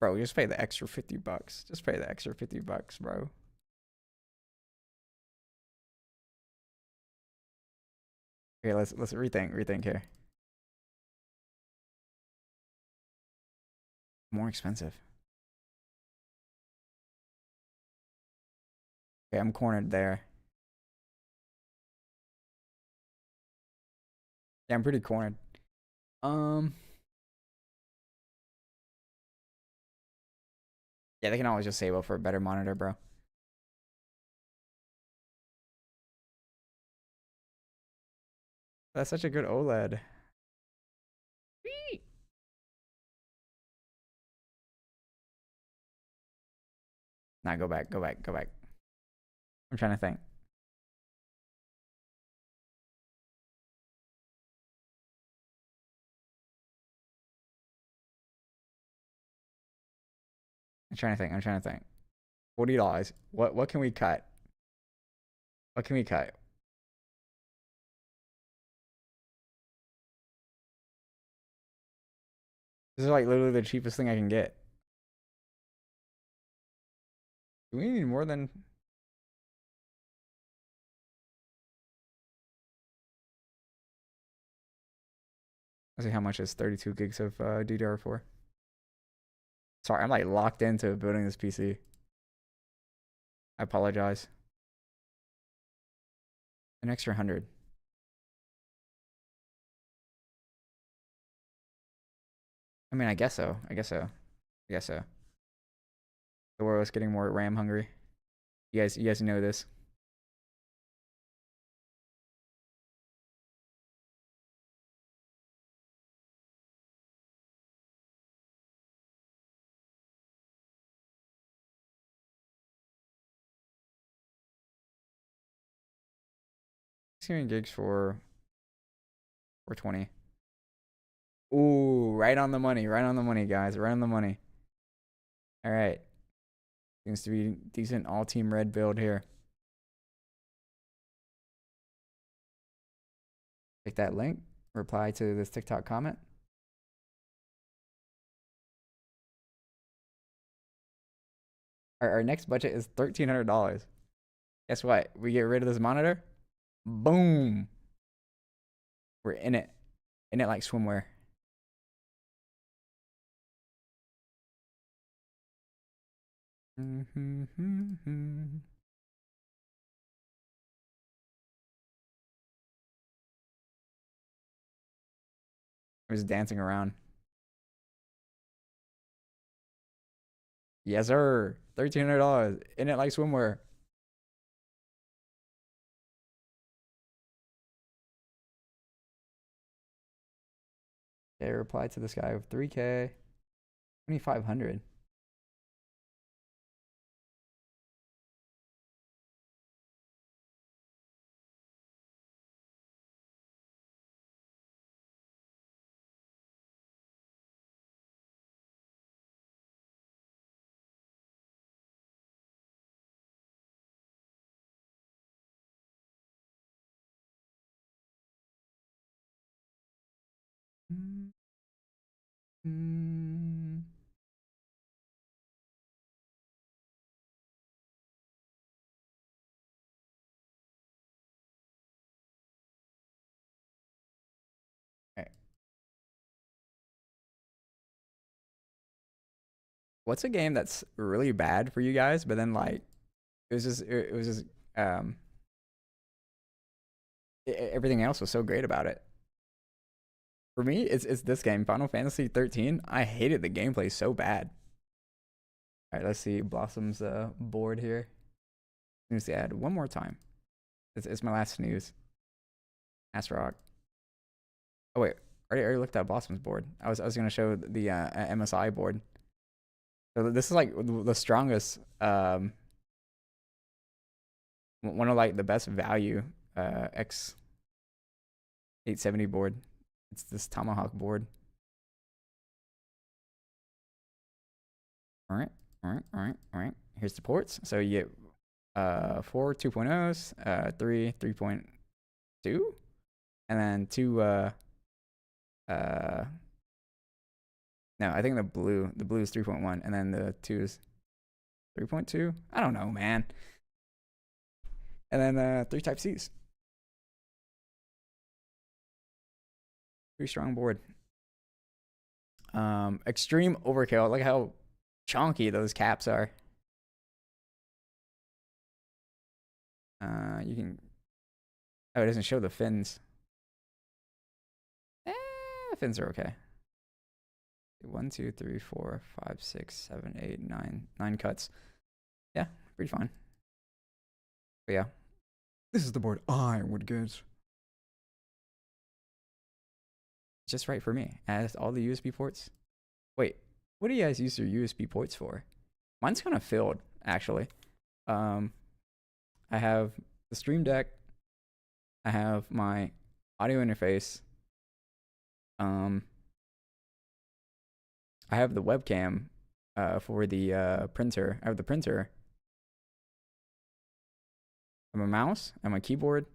Bro, just pay the extra 50 bucks. Just pay the extra 50 bucks, bro. Okay, let's rethink here. More expensive. Okay, I'm cornered there. Yeah, I'm pretty cornered. Yeah, they can always just save up for a better monitor, bro. That's such a good OLED. Nah, go back. I'm trying to think. I'm trying to think. $40. What can we cut? What can we cut? This is like literally the cheapest thing I can get. Do we need more than Let's see how much is 32 gigs of DDR4. Sorry, I'm like locked into building this PC. I apologize. An extra 100. I mean, I guess so. I guess so. I guess so. The world is getting more RAM hungry. You guys know this. Sixteen gigs for 420. Ooh, right on the money. Right on the money, guys. Right on the money. All right. Seems to be decent all team red build here. Take that link. Reply to this TikTok comment. Our next budget is $1,300. Guess what? We get rid of this monitor. Boom. We're in it. In it like swimwear. I was dancing around. Yes, sir. $1,300. In it like swimwear. Okay, reply to this guy with 3K. 2,500. Okay. What's a game that's really bad for you guys, but then like it was just um everything else was so great about it. For me, it's this game, Final Fantasy 13. I hated the gameplay so bad. All right, let's see Blossom's board here. Snooze the ad one more time. It's my last snooze. Rock. Oh wait, I already looked at Blossom's board. I was gonna show the MSI board. So this is like the strongest, one of like the best value X 870 board. It's this Tomahawk board. All right, all right, all right, all right. Here's the ports. So you get 4 2.0s, 3 3.2, and then 2 no, I think the blue is 3.1, and then the 2 is 3.2. I don't know, man. And then 3 type C's. Pretty strong board. Extreme overkill. Look how chunky those caps are. You can. Oh, it doesn't show the fins. The fins are okay. 1, 2, 3, 4, 5, 6, 7, 8, 9. 9 cuts. Yeah, pretty fine. But yeah, this is the board I would get. Just right for me. As all the USB ports. Wait, what do you guys use your USB ports for? Mine's kind of filled, actually. I have the Stream Deck. I have my audio interface. I have the webcam for the printer. I have the printer. I have a mouse and my keyboard.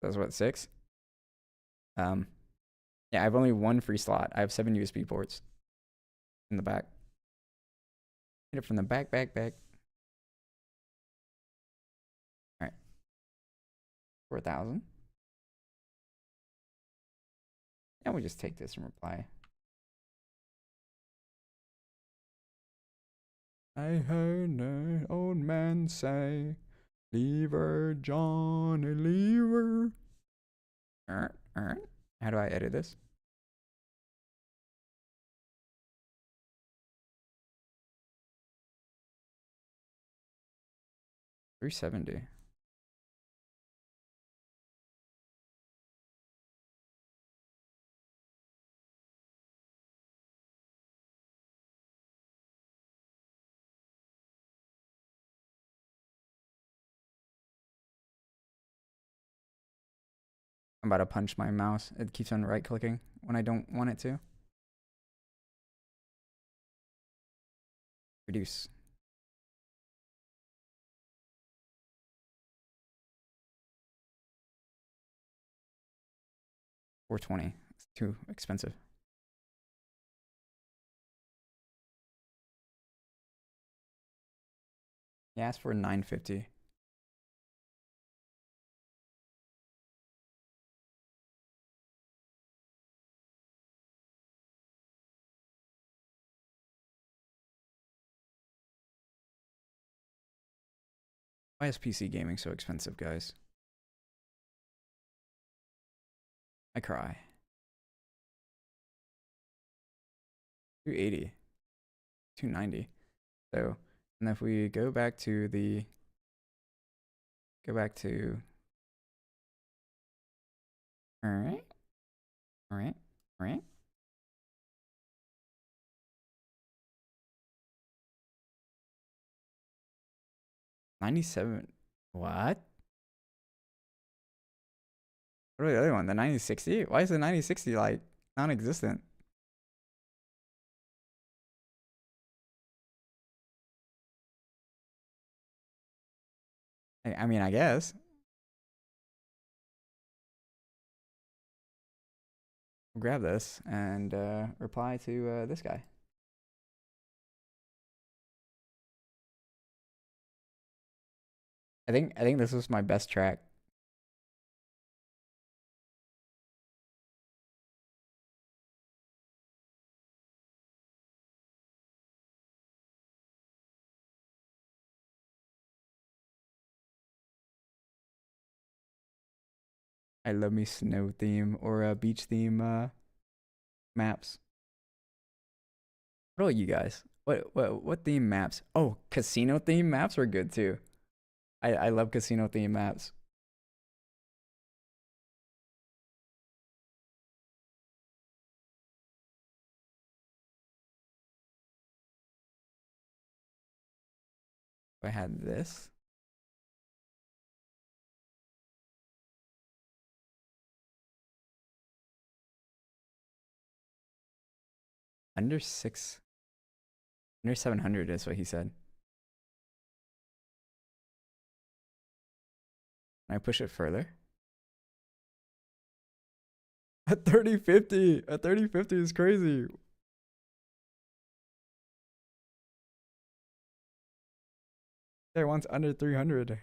That's what, 6? Yeah, I have only 1 free slot. I have 7 USB ports in the back. Hit it from the back. All right. 4,000. And we just take this and reply. I heard an old man say, "Leave her, Johnny, leave her." How do I edit this? $370. I'm about to punch my mouse. It keeps on right clicking when I don't want it to. Reduce. $420. It's too expensive. He asked for $950. Why is PC gaming so expensive, guys? I cry. 280. 290. So, and if we go back to all right. 97. What? What about the other one? The 9060? Why is the 9060 like non-existent? I mean, I guess. We'll grab this and reply to this guy. I think this was my best track. I love me snow theme or beach theme maps. What about you guys? What theme maps? Oh, casino theme maps were good too. I love casino theme maps. I had this. Under 700 is what he said. Can I push it further? A 3050. A 3050 is crazy. There wants under 300.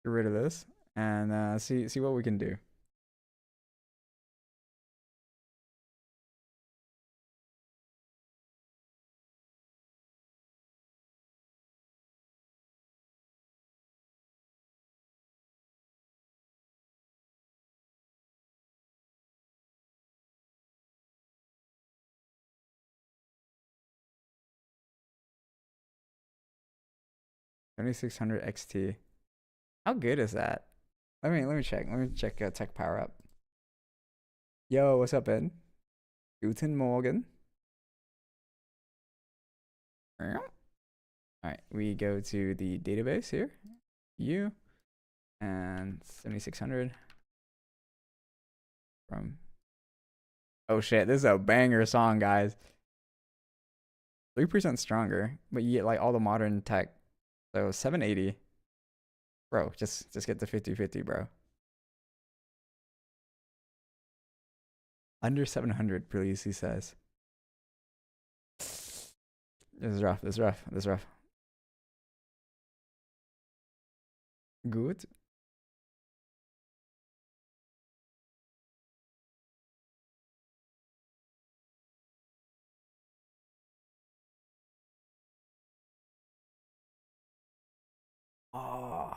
Get rid of this and see what we can do. $7600 XT. How good is that? Let me check. Let me check tech power up. Yo, what's up, Ed? Guten Morgen. All right, we go to the database here. You and 7600 from. Oh shit, this is a banger song, guys. 3% stronger, but you get like all the modern tech. So 780. Bro, just get the 50/50, bro. Under 700, please, he says. This is rough. Good. Oh,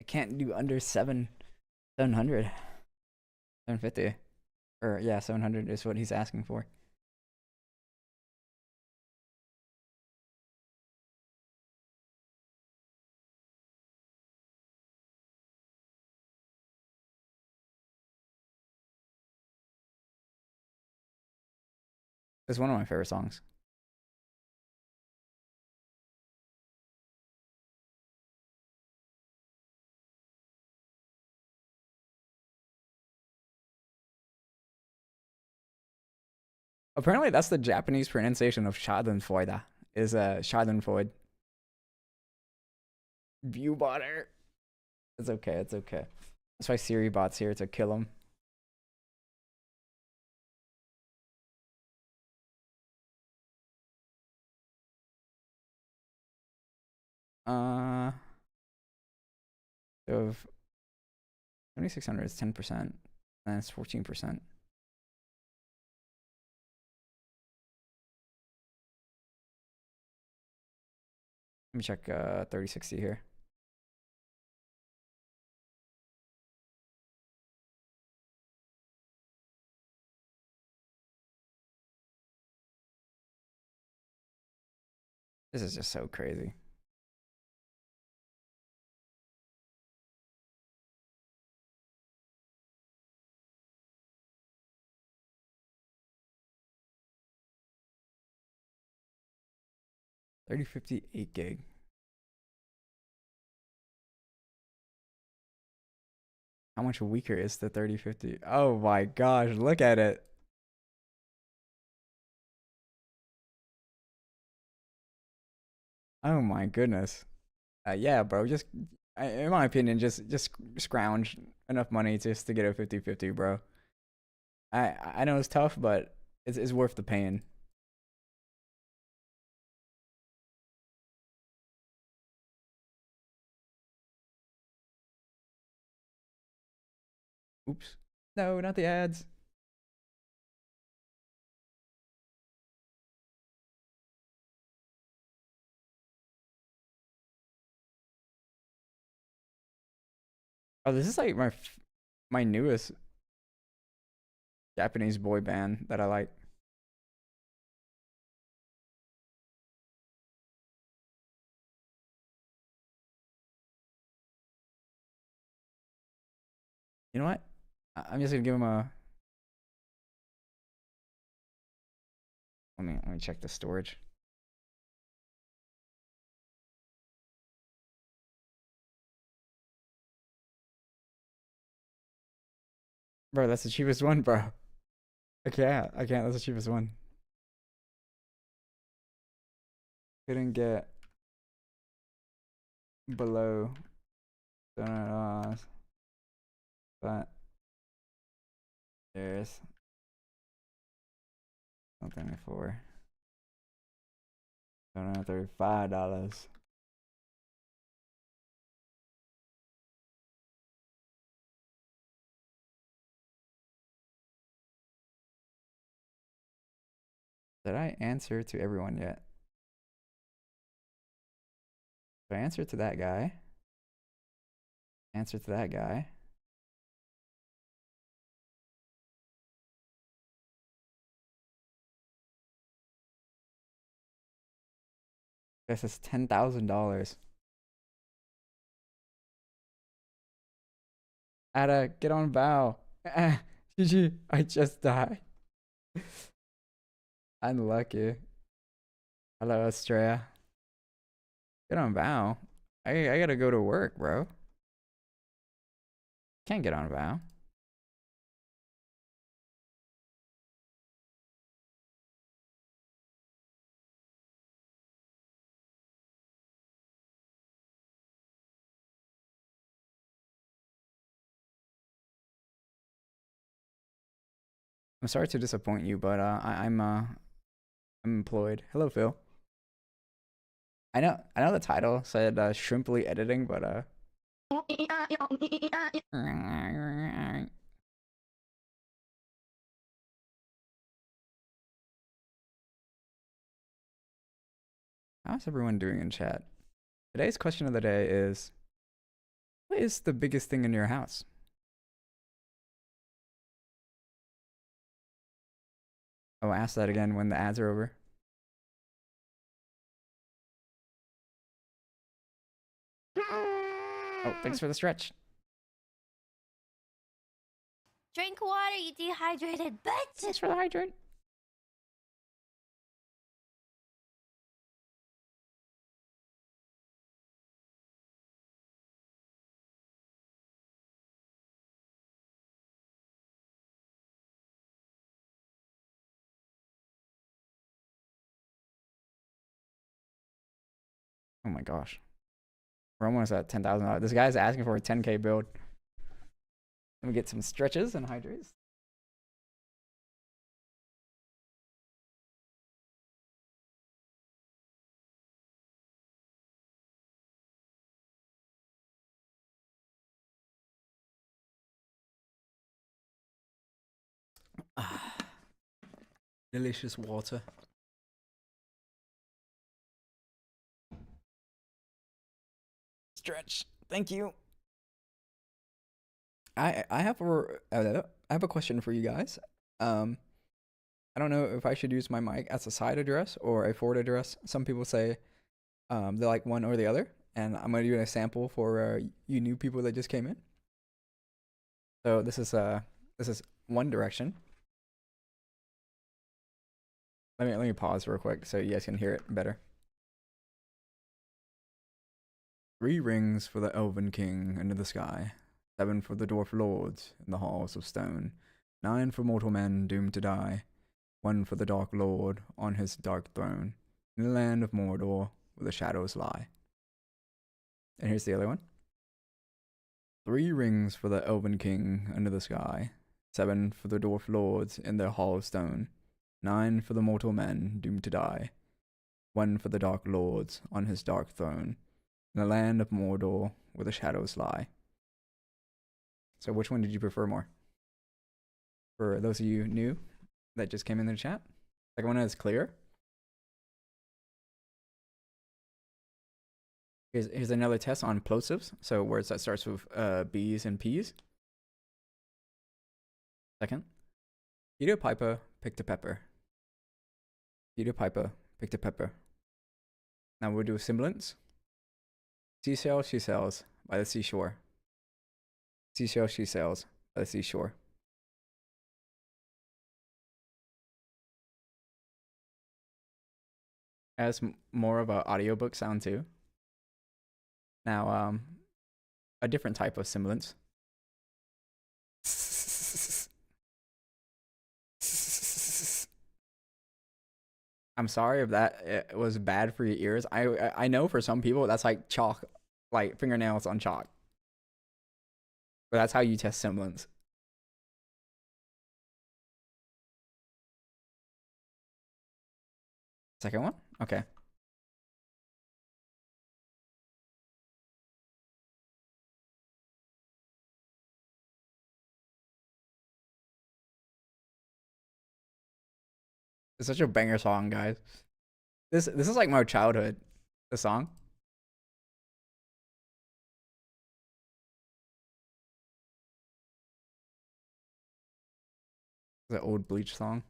I can't do under 700, 750. Or yeah, 700 is what he's asking for. It's one of my favorite songs. Apparently, that's the Japanese pronunciation of Schadenfreude. Is Schadenfreude. Viewbotter. It's okay. It's okay. That's why Siri bot's here to kill him. Uh, so 7,600 is 10%, and it's 14%. Let me check 3060 here. This is just so crazy. $30.58 gig. How much weaker is the 3050? Oh my gosh, look at it. Oh my goodness. Yeah, bro, just in my opinion, just scrounge enough money just to get a 50/50, bro. I know it's tough, but it's worth the pain. Oops. No, not the ads. Oh, this is like my newest Japanese boy band that I like. You know what? I'm just gonna give him a. Let me check the storage. Bro, that's the cheapest one, bro. I can't. That's the cheapest one. Couldn't get below $700, but there's something for $735. Did I answer to everyone yet? Did I answer to that guy? Answer to that guy. This is $10,000. Ada, get on bow. GG, I just died. Unlucky. Hello, Australia. Get on bow. I gotta go to work, bro. Can't get on bow. I'm sorry to disappoint you, but I'm employed. Hello, Phil. I know the title said shrimply editing, but How's everyone doing in chat? Today's question of the day is, what is the biggest thing in your house? I'll ask that again when the ads are over. Oh, thanks for the stretch. Drink water, you dehydrated bitch! Thanks for the hydrate. Oh my gosh. We're almost at $10,000. This guy's asking for a 10K build. Let me get some stretches and hydrates. Delicious water. Stretch. Thank you. I have a question for you guys. I don't know if I should use my mic as a side address or a forward address. Some people say they like one or the other, and I'm gonna do a sample for you new people that just came in. So this is one direction. Let me pause real quick so you guys can hear it better. 3 rings for the Elven King under the sky, 7 for the Dwarf Lords in the halls of stone, 9 for mortal men doomed to die, 1 for the Dark Lord on his dark throne, in the land of Mordor where the shadows lie. And here's the other one. 3 rings for the Elven King under the sky, 7 for the Dwarf Lords in their hall of stone, 9 for the mortal men doomed to die, 1 for the Dark Lords on his dark throne, in the land of Mordor where the shadows lie. So which one did you prefer more? For those of you new that just came in the chat, second one is clear. Here's another test on plosives, so words that starts with B's and P's. Second, Peter Piper picked a pepper. Peter Piper picked a pepper. Now we'll do a semblance. Seashell she sails by the seashore. Seashell she sails by the seashore. It has more of an audiobook sound too. Now, a different type of semblance. I'm sorry if that was bad for your ears. I know for some people that's like chalk, like fingernails on chalk. But that's how you test semblance. Second one? Okay. It's such a banger song, guys. This is like my childhood. The song. The old Bleach song.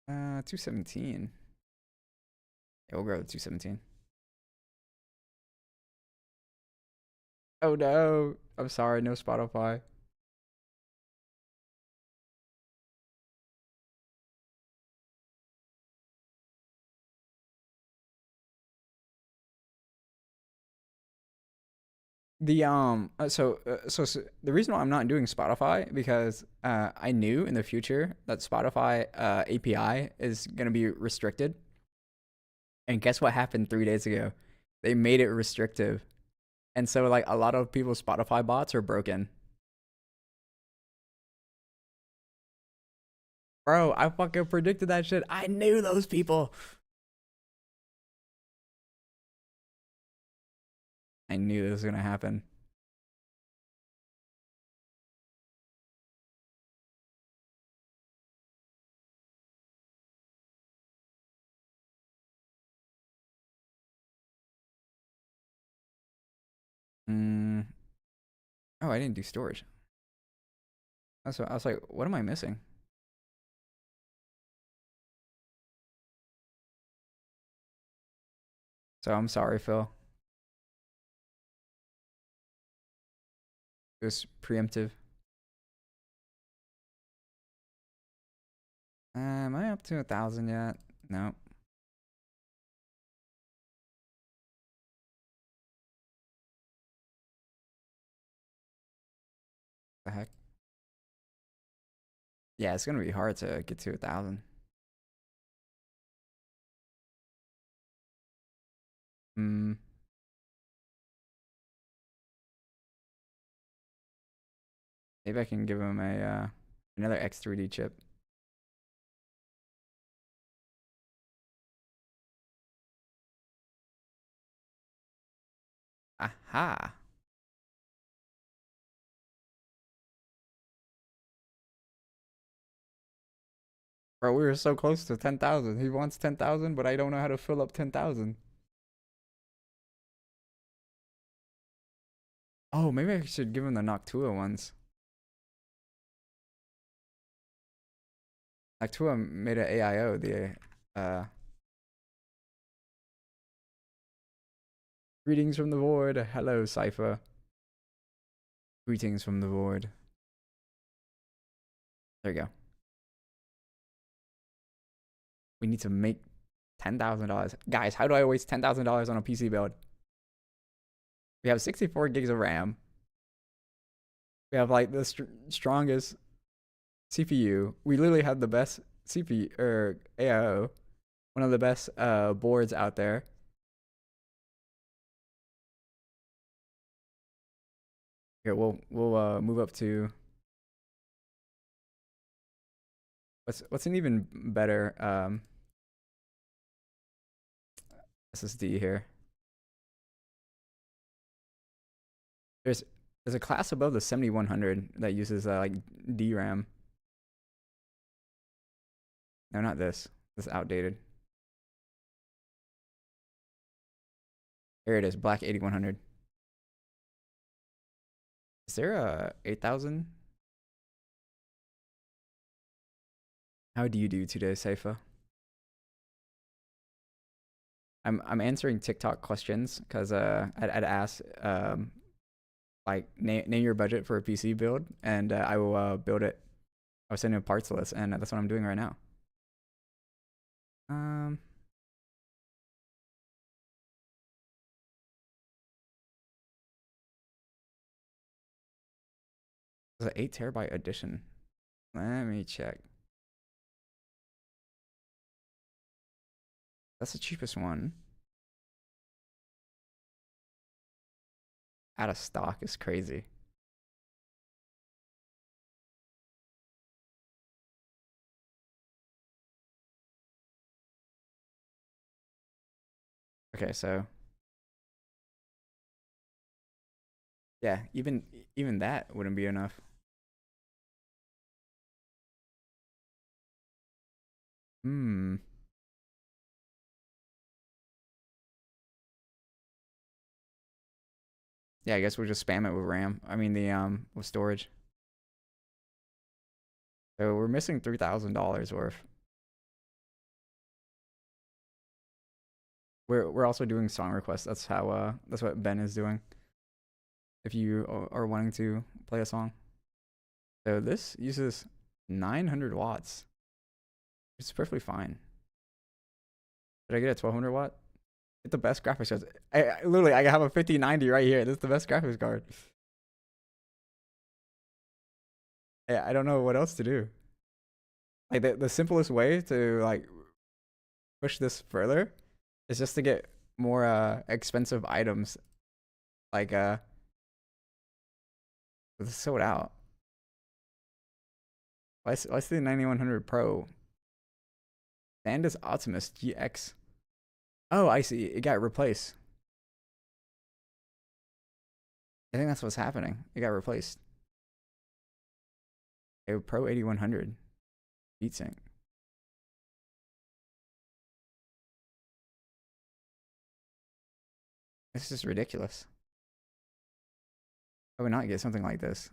217. Yeah, we'll go with 217. Oh no. I'm sorry, no Spotify. The so the reason why I'm not doing Spotify because I knew in the future that Spotify API is gonna be restricted. And guess what happened 3 days ago? They made it restrictive. And so like a lot of people's Spotify bots are broken. Bro, I fucking predicted that shit. I knew those people. I knew this was gonna happen. Mm. Oh, I didn't do storage. That's what, I was like, what am I missing? So I'm sorry, Phil. It was preemptive. Am I up to 1,000 yet? No. The heck? Yeah, it's gonna be hard to get to 1,000. Hmm. Maybe I can give him a another X3D chip. Aha. Bro, we were so close to 10,000. He wants 10,000, but I don't know how to fill up 10,000. Oh, maybe I should give him the Noctua ones. Noctua made an AIO, the greetings from the void. Hello, Cypher. Greetings from the void. There you go. We need to make $10,000. Guys, how do I waste $10,000 on a PC build? We have 64 gigs of RAM. We have like the strongest CPU. We literally have the best CPU or AIO, one of the best boards out there. Here, we'll move up to what's an even better SSD here. There's a class above the 7100 that uses like DRAM. No, not this. This is outdated. Here it is, black 8100. Is there a 8000? How do you do today, Seifa? I'm answering TikTok questions because I'd ask like name your budget for a PC build, and I will build it. I'll send you a parts list, and that's what I'm doing right now. It's an 8 TB edition. Let me check. That's the cheapest one. Out of stock is crazy. Okay, so yeah, even that wouldn't be enough. Hmm. Yeah, I guess we'll just spam it with RAM. I mean the with storage. So we're missing $3,000 worth. We're also doing song requests. That's how that's what Ben is doing. If you are wanting to play a song. So this uses 900 watts. It's perfectly fine. Did I get a 1200 watt? It's the best graphics card. Literally, I have a 5090 right here. This is the best graphics card. I don't know what else to do. Like the simplest way to like push this further is just to get more expensive items. Like it's sold out. Why's the 9100 Pro? Sandus Optimus GX. Oh, I see. It got replaced. I think that's what's happening. It got replaced. A Pro 8100 heatsink. This is ridiculous. I would not get something like this.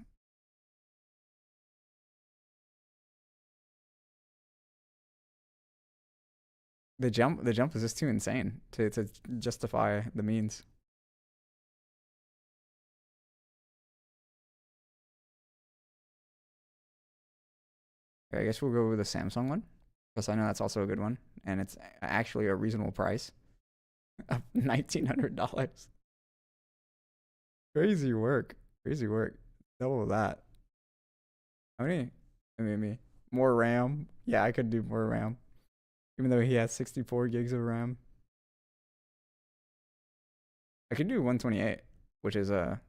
The jump is just too insane to justify the means. Okay, I guess we'll go with the Samsung one, because I know that's also a good one, and it's actually a reasonable price of $1,900. Crazy work, crazy work. Double that. How many? I mean, more RAM. Yeah, I could do more RAM, even though he has 64 gigs of RAM. I could do 128, which is a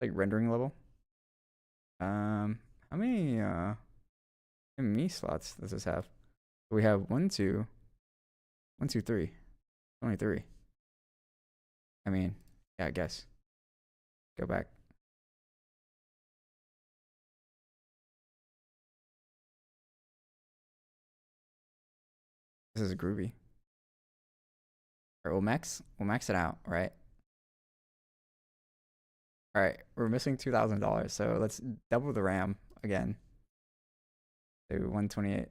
like rendering level. How many slots does this have? We have 1, 2, 1, 2, 3. Only 3. I mean, yeah, I guess. Go back. This is groovy. All right, we'll max it out, right? All right, we're missing $2,000, so let's double the RAM again. So 128.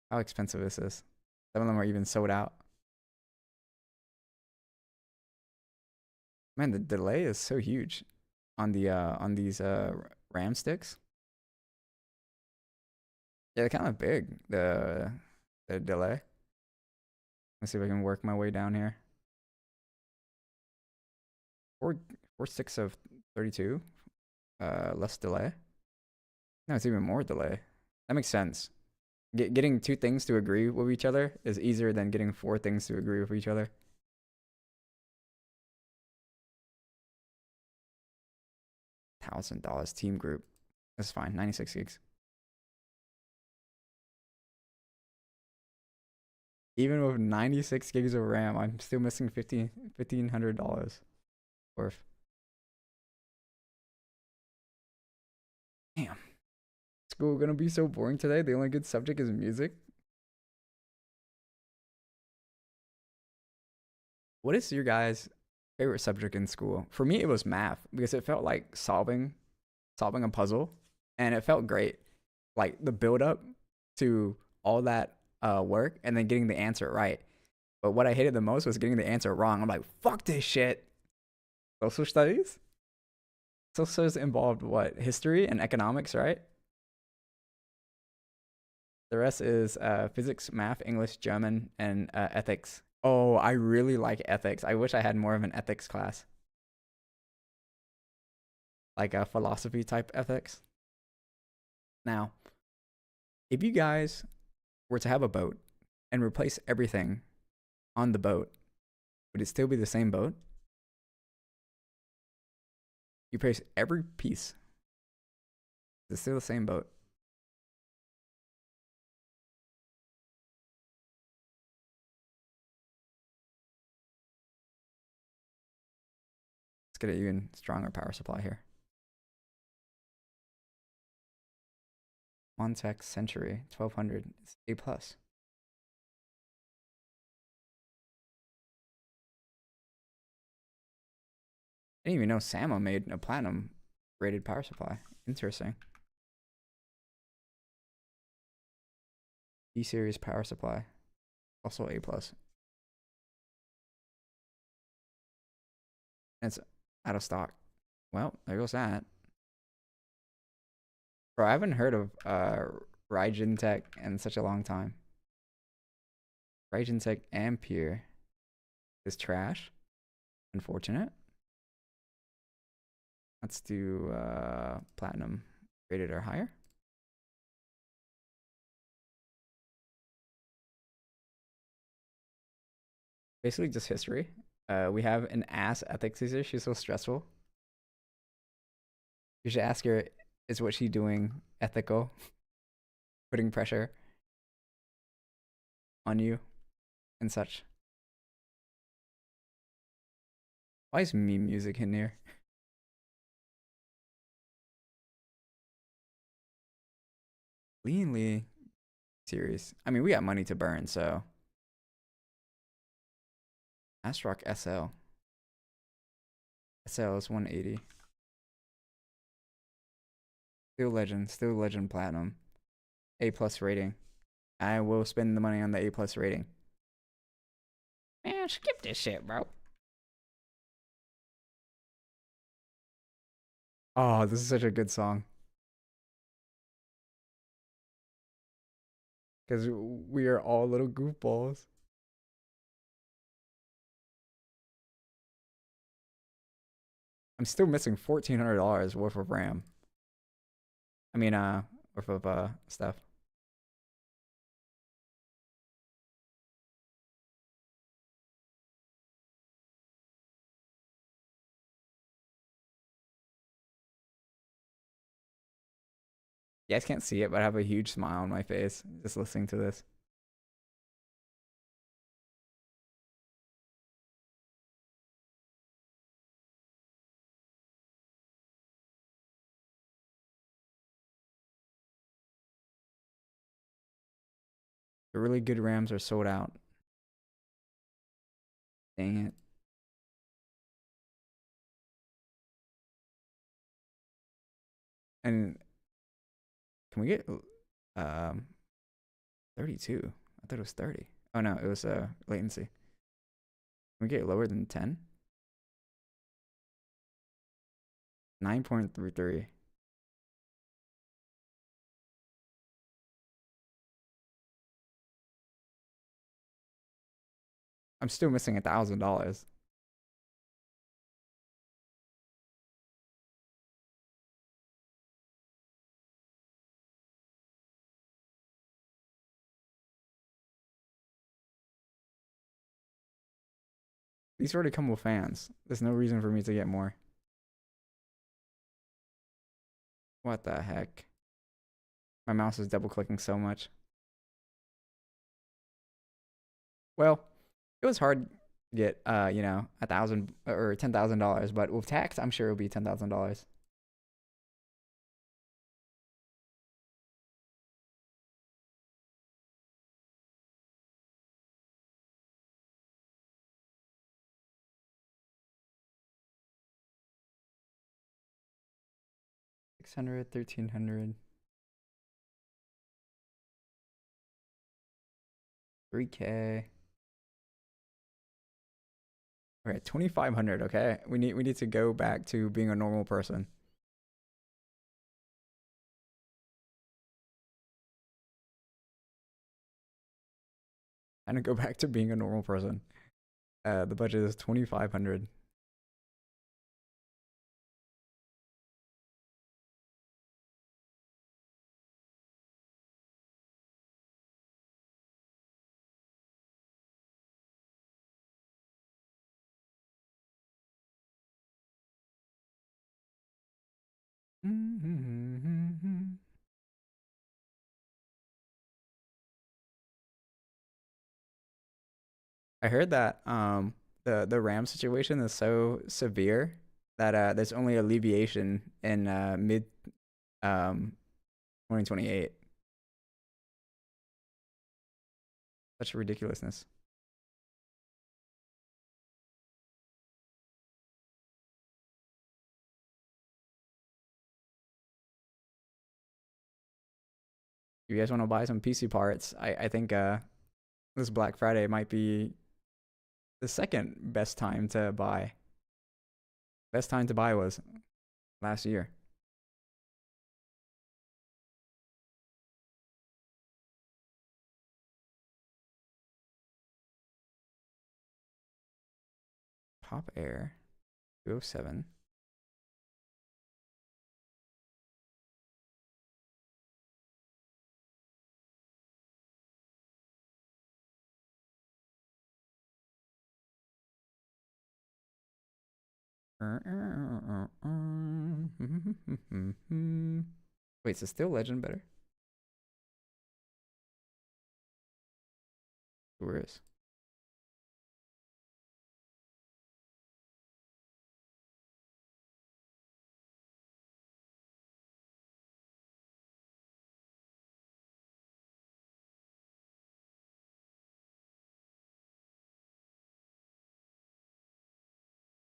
How expensive is this? Some of them are even sold out. Man, the delay is so huge on these RAM sticks. Yeah, they're kind of big. The delay. Let's see if I can work my way down here. 4.6 of 32. Less delay. No, it's even more delay. That makes sense. Getting 2 things to agree with each other is easier than getting 4 things to agree with each other. $1,000 team group. That's fine. 96 gigs. Even with 96 gigs of RAM, I'm still missing $1,500 worth. Damn. School gonna be so boring today. The only good subject is music. What is your guys' favorite subject in school? For me, it was math because it felt like solving a puzzle, and it felt great. Like the build up to all that work and then getting the answer right. But what I hated the most was getting the answer wrong. I'm like, fuck this shit. Social studies? Social studies involved what? History and economics, right? The rest is physics, math, English, German, and ethics. Oh, I really like ethics. I wish I had more of an ethics class. Like a philosophy type ethics. Now, if you guys were to have a boat and replace everything on the boat, would it still be the same boat? You replace every piece. It's still the same boat. Let's get an even stronger power supply here. Montech Century 1200 is A+. I didn't even know Sama made a platinum rated power supply. Interesting. E-series power supply, also A+. It's out of stock. Well, there goes that. Bro, I haven't heard of Raijin Tech in such a long time. Raijin Tech Ampere is trash. Unfortunate. Let's do platinum rated or higher. Basically just history. We have an ass ethics teacher. She's so stressful. You should ask her, is what she's doing ethical? Putting pressure. on you and such. Why is meme music in here? Leanly series. I mean, we got money to burn, so. Astrock SL. SL is 180. Still Legend Platinum. A plus rating. I will spend the money on the A plus rating. Man, skip this shit, bro. Oh, this is such a good song. Because we are all little goofballs. I'm still missing $1,400 worth of RAM. I mean, worth of stuff. You guys can't see it, but I have a huge smile on my face just listening to this. The really good RAMs are sold out. Dang it. And can we get 32? I thought it was 30. Oh no, it was latency. Can we get lower than 10? 9.33. I'm still missing $1,000. These already come with fans. There's no reason for me to get more. What the heck? My mouse is double clicking so much. Well, it was hard to get you know, $1,000 or $10,000, but with tax, I'm sure it'll be $10,000. $600, $1,300, $3K. We're at 2,500. Okay, we need to go back to being a normal person. And to go back to being a normal person. The budget is 2,500. I heard that the RAM situation is so severe that there's only alleviation in mid 2028. Such ridiculousness. You guys want to buy some PC parts? I think this Black Friday might be the second best time to buy. Best time to buy was last year. Pop Air 207. Wait, so still Legend better? Tourists.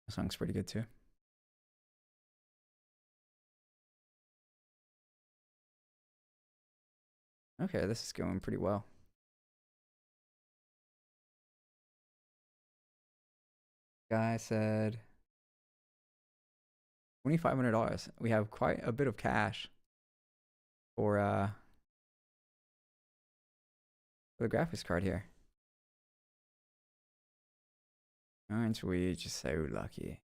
The song's pretty good too. Okay, this is going pretty well. Guy said $2,500. We have quite a bit of cash for the graphics card here. Aren't we just so lucky?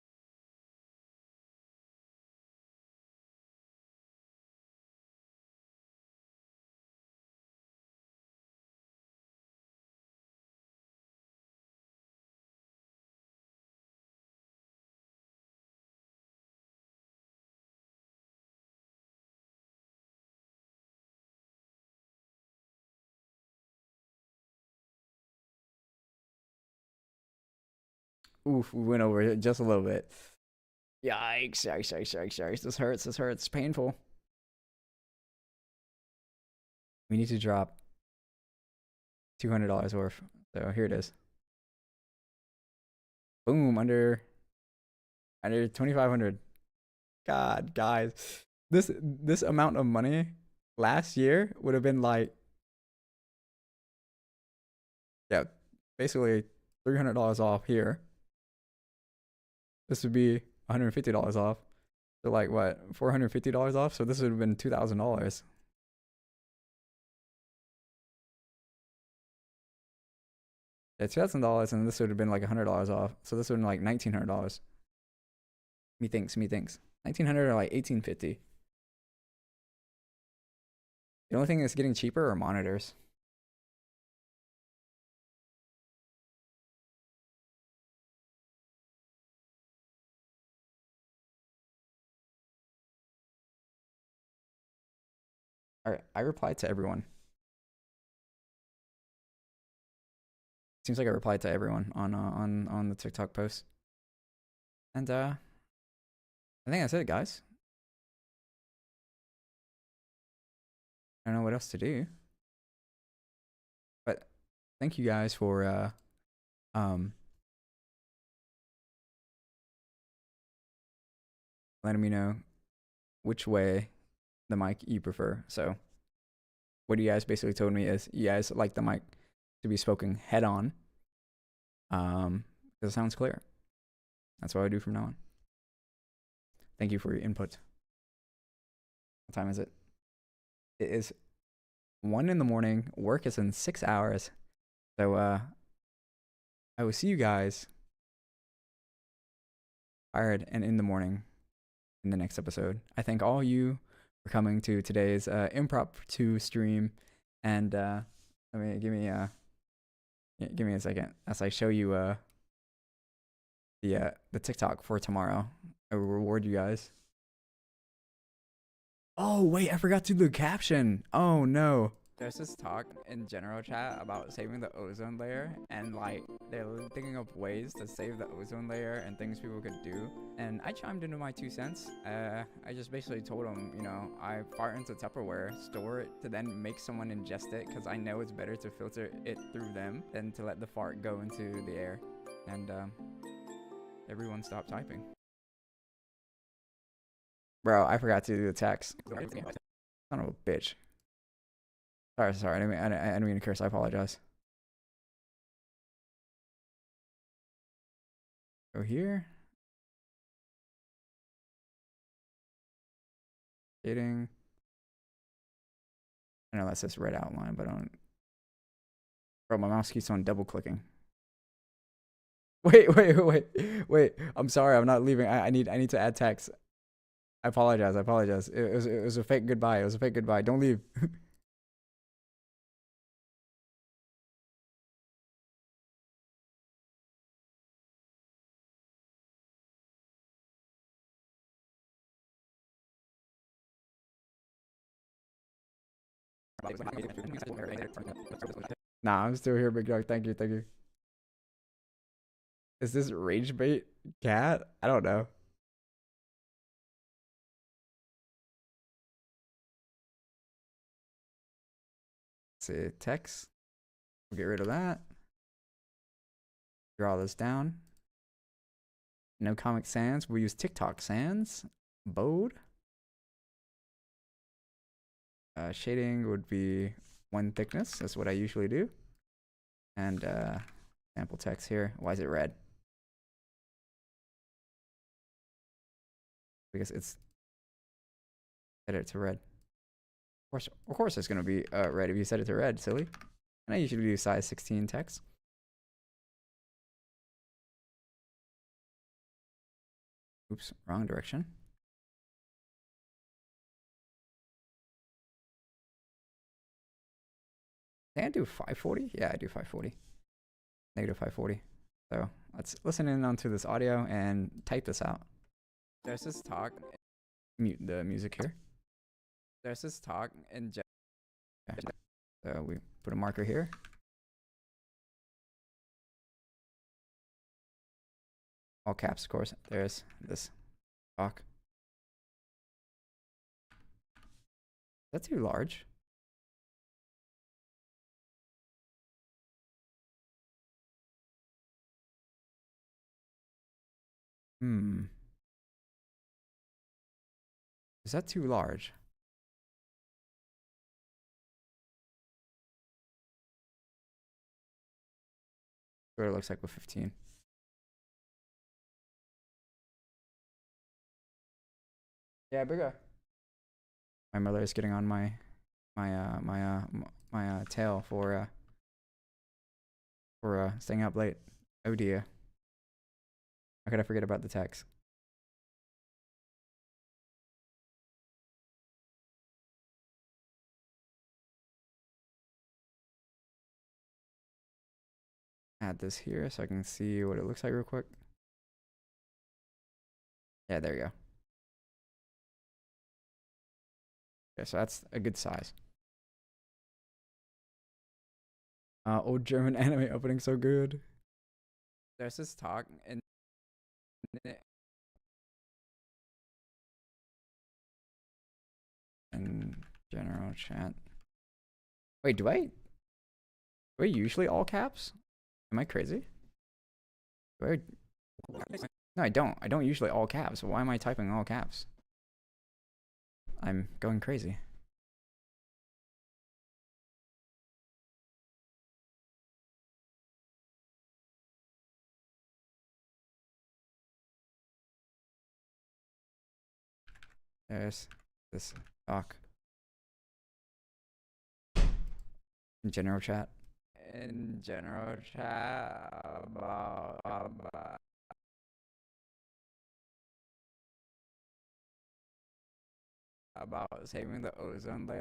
Oof, we went over it just a little bit. Yikes, yikes, yikes, yikes, yikes. This hurts, this hurts. Painful. We need to drop $200 worth. So here it is. Boom, under 2,500. God, guys. This amount of money last year would have been like, yeah, basically $300 off here. This would be $150 off. So like what, $450 off? So this would have been $2,000. Yeah, $2,000, and this would have been like $100 off. So this would have been like $1,900. Methinks. $1,900 or like $1,850. The only thing that's getting cheaper are monitors. All right, I replied to everyone. Seems like I replied to everyone on the TikTok post. And I think that's it, guys. I don't know what else to do. But thank you guys for letting me know which way the mic you prefer. So what you guys basically told me is you guys like the mic to be spoken head on. Because it sounds clear. That's what I do from now on. Thank you for your input. What time is it? It is 1 in the morning. Work is in 6 hours. So I will see you guys tired and in the morning in the next episode. I thank all you for coming to today's impromptu stream. And give me a second as I show you the TikTok for tomorrow. I will reward you guys. Oh wait, I forgot to do the caption. Oh no. There's this talk in general chat about saving the ozone layer, and like they're thinking of ways to save the ozone layer and things people could do. And I chimed into my 2 cents. I just basically told them, you know, I fart into Tupperware, store it to then make someone ingest it, because I know it's better to filter it through them than to let the fart go into the air. And everyone stopped typing. Bro, I forgot to do the text. Son of a bitch. Sorry. I didn't mean to curse. I apologize. Go here. Dating. I know that says red outline, but I don't. Bro, my mouse keeps on double clicking. Wait. I'm sorry. I'm not leaving. I need to add text. I apologize. It was a fake goodbye. Don't leave. Nah, I'm still here, big dog. Thank you, thank you. Is this rage bait cat? I don't know. Let's see, text. We'll get rid of that. Draw this down. No Comic Sans. We'll use TikTok Sans. Bode. Shading would be 1 thickness. That's what I usually do. And sample text here. Why is it red? Because it's set it to red. Of course, it's gonna be red if you set it to red. Silly. And I usually do size 16 text. Oops, wrong direction. Can I do 540? Yeah, I do 540. Negative 540. So let's listen in onto this audio and type this out. There's this talk. Mute the music here. There's this talk in. So we put a marker here. All caps, of course. There's this talk. Is that too large? Is that too large? What it looks like with 15. Yeah, bigger. My mother is getting on my tail for staying up late. Oh dear. How could I forget about the text? Add this here so I can see what it looks like real quick. Yeah, there you go. Okay, so that's a good size. Old German anime opening so good. There's this talk in general chat. Wait, do I usually all caps? Am I crazy? No, I don't. I don't usually all caps. Why am I typing all caps? I'm going crazy. There's this talk. In general chat. In general chat about saving the ozone layer.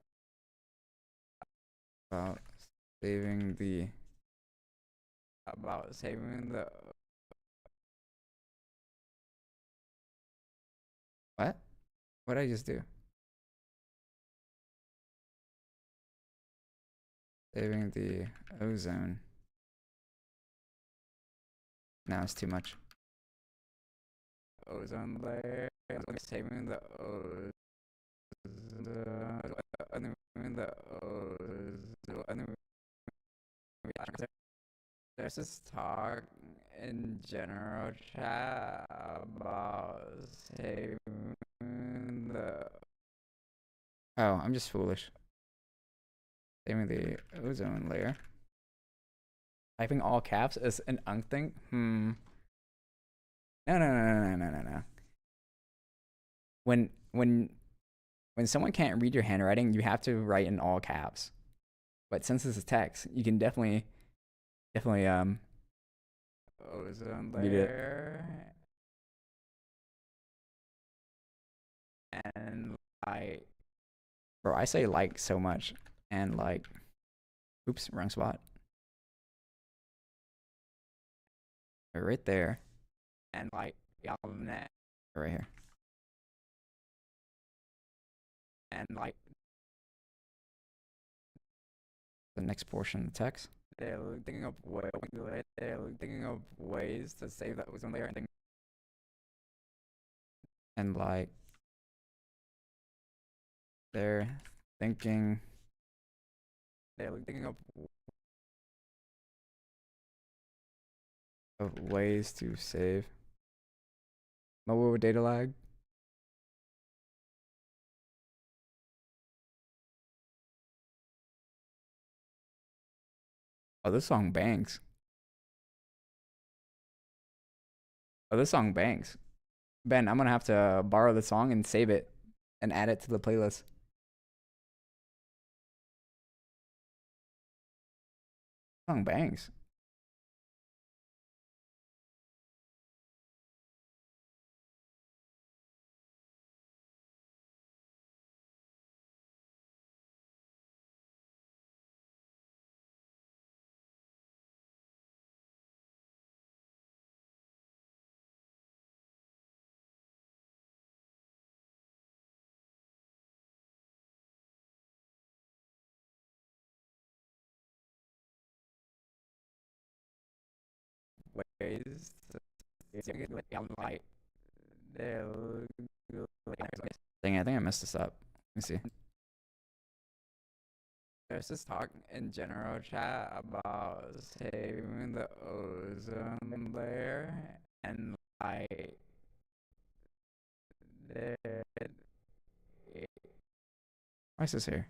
About saving the what? What did I just do? Saving the ozone. Now it's too much. Ozone layer. Saving the ozone. There's this talk in general chat about saving the. Oh, I'm just foolish. Saving the ozone layer. Typing all caps is an unk thing? No. When someone can't read your handwriting, you have to write in all caps. But since this is text, you can definitely ozone layer and like, bro, I say like so much and like, oops, wrong spot. Right there, and like right here, and like the next portion of the text. they're thinking of ways to save that ozone layer and like they're thinking of ways to save mobile data lag. Oh, this song bangs. Oh, this song bangs. Ben, I'm gonna have to borrow the song and save it and add it to the playlist. Song bangs. Ways to light. Dang, I think I messed this up. Let me see. There's this talk in general chat about saving the ozone layer and like why is this here?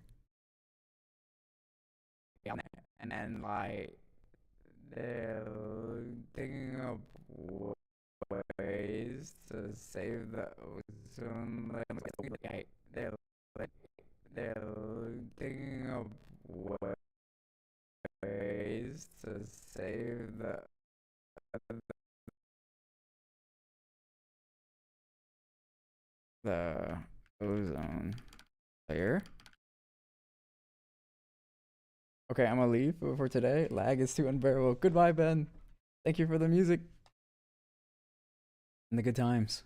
And then like they're thinking of ways to save the ozone layer. They're thinking of ways to save the ozone layer. Okay, I'm gonna leave for today. Lag is too unbearable. Goodbye, Ben. Thank you for the music and the good times.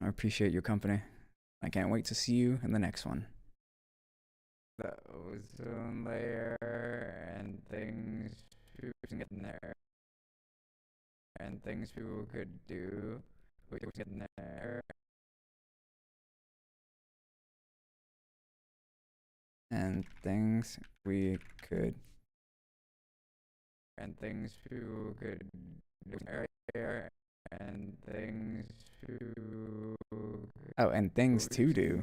I appreciate your company. I can't wait to see you in the next one. The ozone layer and things people can get in there and things people could do. We could get in there and things we could and things people could do and things to oh and things to do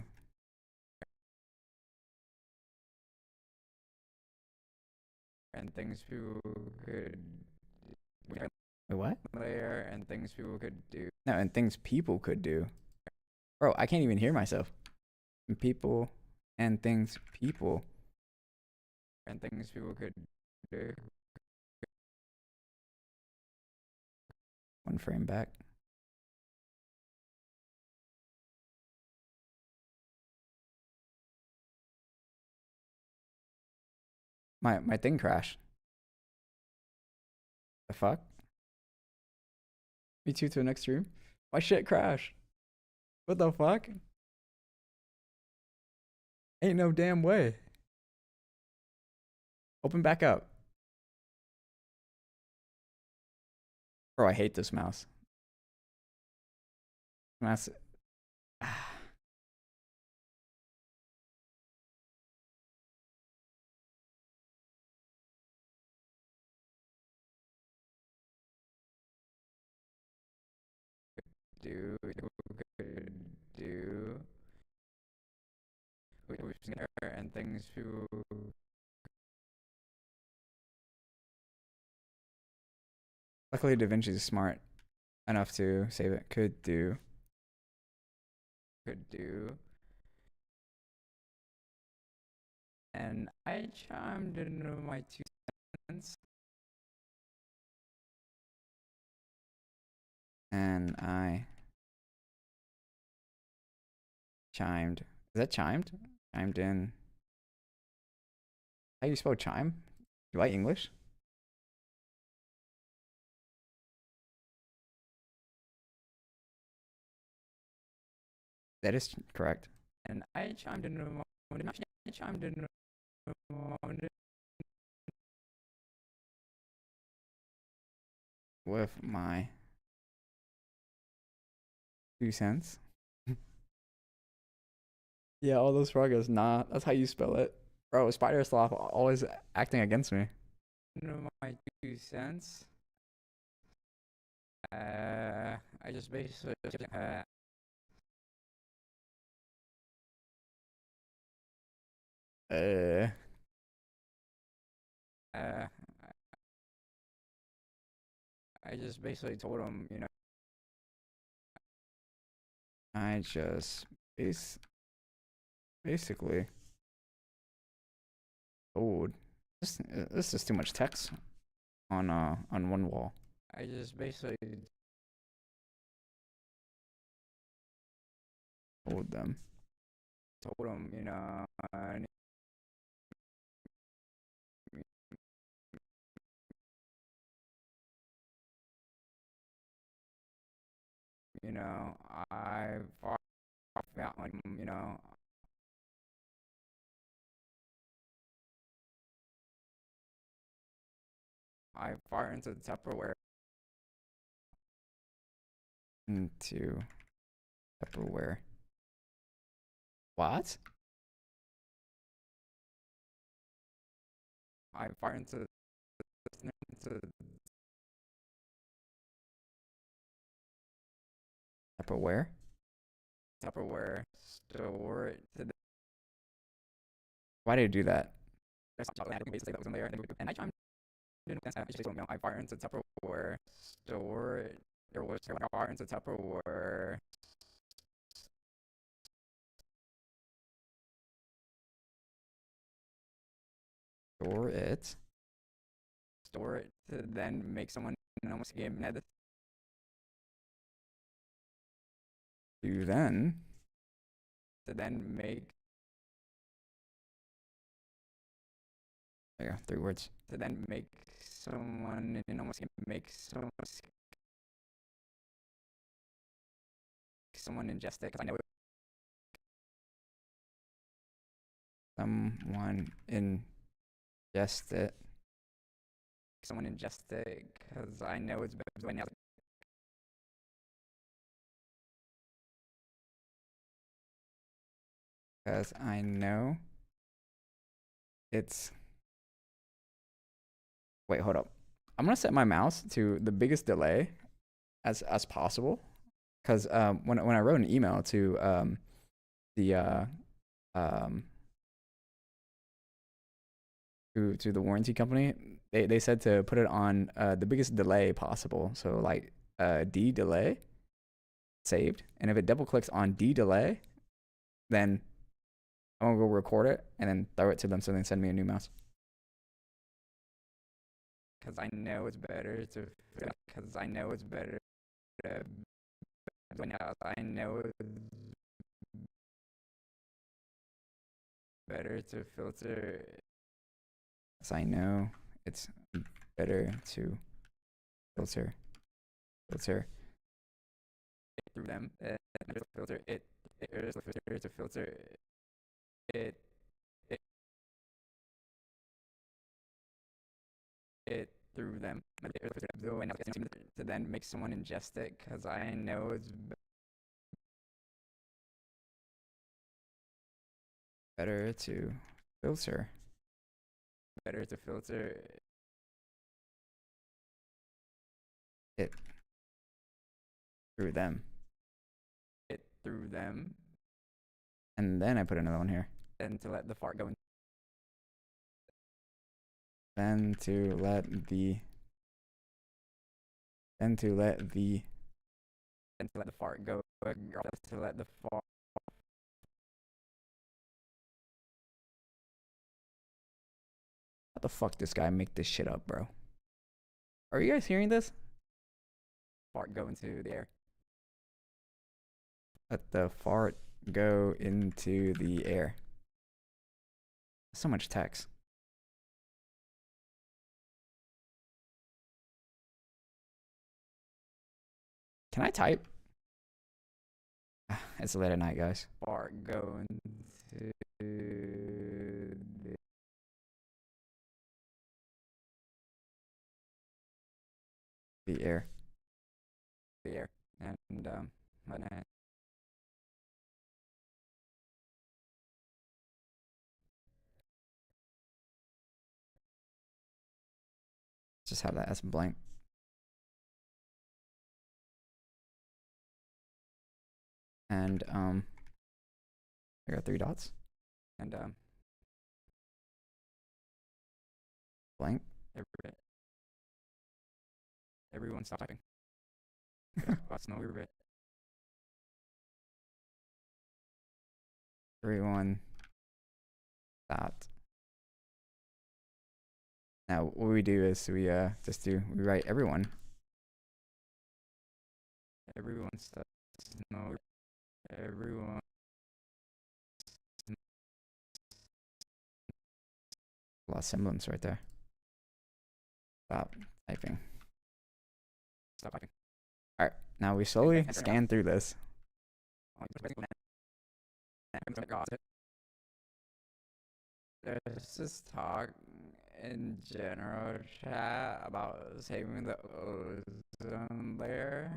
and things people could wait, what layer and things people could do no and things people could do bro I can't even hear myself and people and things people and things people could do one frame back. My thing crashed. The fuck? Me too to the next stream? My shit crashed. What the fuck? Ain't no damn way. Open back up. Bro, I hate this mouse. Mouse. do and things to luckily DaVinci is smart enough to save it. Could do and I chimed in my 2 cents and I chimed. Is that chimed? Chimed in. How do you spell chime? Do I English? That is correct. And I chimed in. I chimed in. with my 2 cents. Yeah, all those froggers. Nah, that's how you spell it. Bro, Spider Sloth always acting against me. My 2 cents. I just basically uh uh I just basically told him, I just basically told this is too much text on one wall. I just basically told them, I found, I fart into the Tupperware. Into Tupperware. What? I fart into Tupperware. Tupperware. Store it to the. Why did you do that? There's chocolate basically that was in there, and I chimed in with that. I fart into Tupperware. Store it. There was I fart into Tupperware. Store it. Store it to then make someone almost get mad. To then make. There you go, 3 words. To then make someone and almost make someone ingest it because I know someone ingest it. Someone ingest it because I know it's better now. Because I know it's. Wait, hold up. I'm gonna set my mouse to the biggest delay as possible, because when I wrote an email to the to the warranty company, they said to put it on the biggest delay possible. So like D delay saved, and if it double clicks on D delay, then I'm gonna go record it and then throw it to them so they can send me a new mouse. Because I know it's better to. Because I know it's better to. I know it's better to filter. Because I know it's better to filter through them. Filter it. To filter it. It through them. To then make someone ingest it because I know it's better to filter. Better to filter it through them. It through them. And then I put another one here. And to let the fart go in. Then to let the fart go. To let the fart. How the fuck this guy make this shit up, bro? Are you guys hearing this? Fart go into the air. Let the fart go into the air. So much text. Can I type? It's late at night, guys. Fart go into the the air. And just have that as blank. And I got 3 dots. And blank. Everyone stop typing. That's no bit. Everyone stopped. Now what we do is we write everyone. Everyone stops. No. Everyone. Lost semblance right there. Stop typing. Stop typing. Alright, now we slowly scan through this. There's this talk in general chat about saving the ozone layer,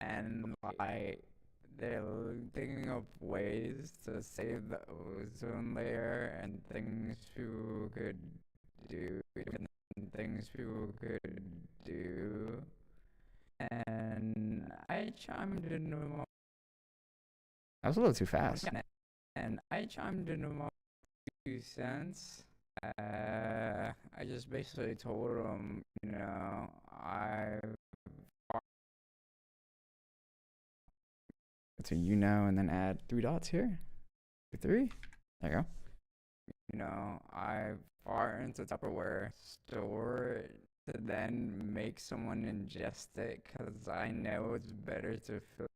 and like they're thinking of ways to save the ozone layer and things people could do, and I chimed in. That was a little too fast. And I chimed in my 2 cents. I just basically told him, you know, so you know, and then add 3 dots here. 3. There you go. You know, I fart into Tupperware, store it, to then make someone ingest it, because I know it's better to filter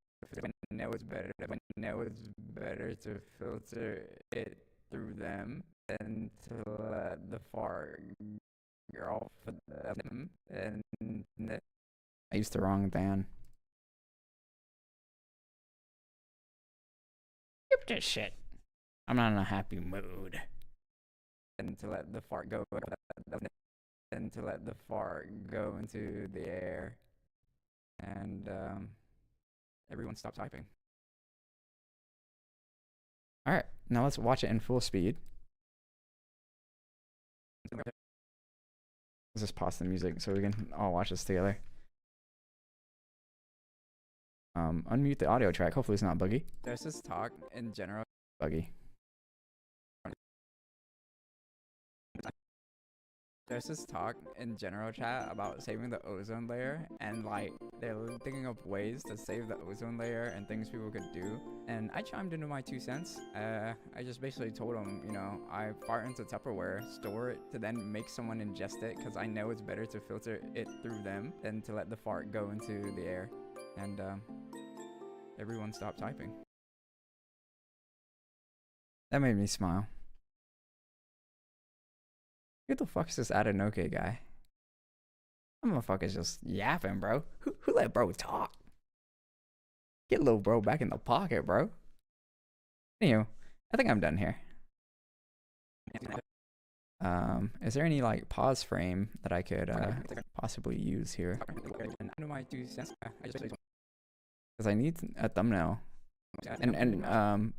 it through them than to let the fart go for them. And I used the wrong Dan. Skip this shit. I'm not in a happy mood. And to let the fart go into the air. And everyone stop typing. Alright, now let's watch it in full speed. Let's just pause the music so we can all watch this together. Unmute the audio track. Hopefully it's not buggy. There's this talk in general. Buggy. There's this talk in general chat about saving the ozone layer, and like they're thinking of ways to save the ozone layer and things people could do. And I chimed into my 2 cents. I just basically told them, you know, I fart into Tupperware, store it to then make someone ingest it, because I know it's better to filter it through them than to let the fart go into the air. And everyone stop typing. That made me smile. Who the fuck's this Adenoke guy? That motherfucker's just yapping, bro. Who let bro talk? Get little bro back in the pocket, bro. Anywho, I think I'm done here. Is there any like pause frame that I could possibly use here? Because I need a thumbnail. And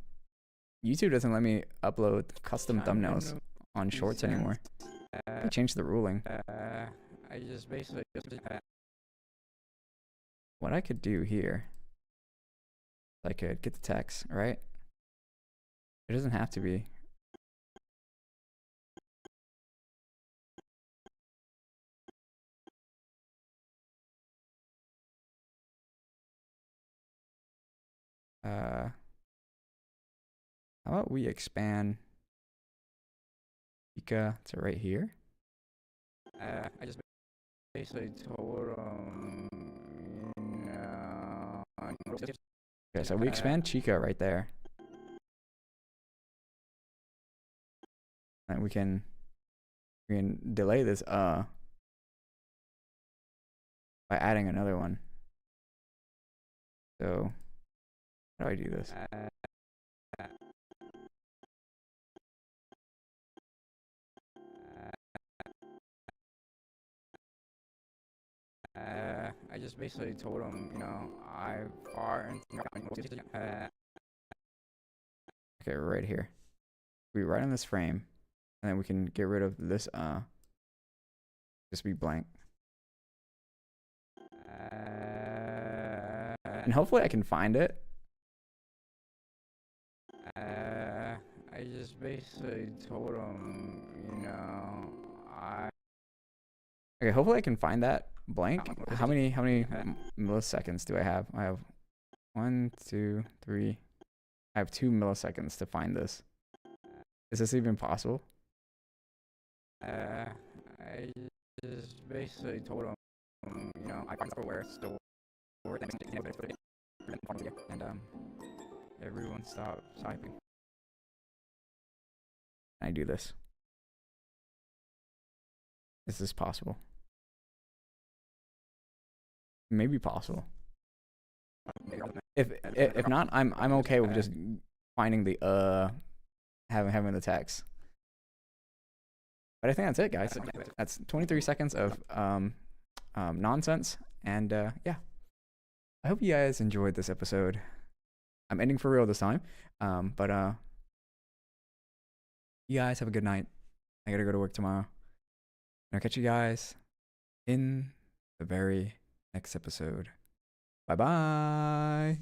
YouTube doesn't let me upload custom thumbnails on shorts anymore. I changed the ruling. I just basically what I could do here, I could get the text, right? It doesn't have to be. How about we expand Pika to right here? I just basically told him, you know, okay, so we expand Chica right there. And we can delay this by adding another one. So how do I do this? I just basically told him, you know, I far okay, right here. We right on this frame, and then we can get rid of this just be blank. And hopefully I can find it. I just basically told him, you know, okay, hopefully I can find that blank. How many milliseconds do I have? I have 1, 2, 3. I have 2 milliseconds to find this. Is this even possible? I just basically told him, you know, I find where it's stored and everyone stop typing. Can I do this? Is this possible? Maybe possible. If not, I'm okay with just finding the having the text. But I think that's it, guys. That's 23 seconds of nonsense, and yeah. I hope you guys enjoyed this episode. I'm ending for real this time, but you guys have a good night. I gotta go to work tomorrow. I'll catch you guys in the very next episode. Bye bye.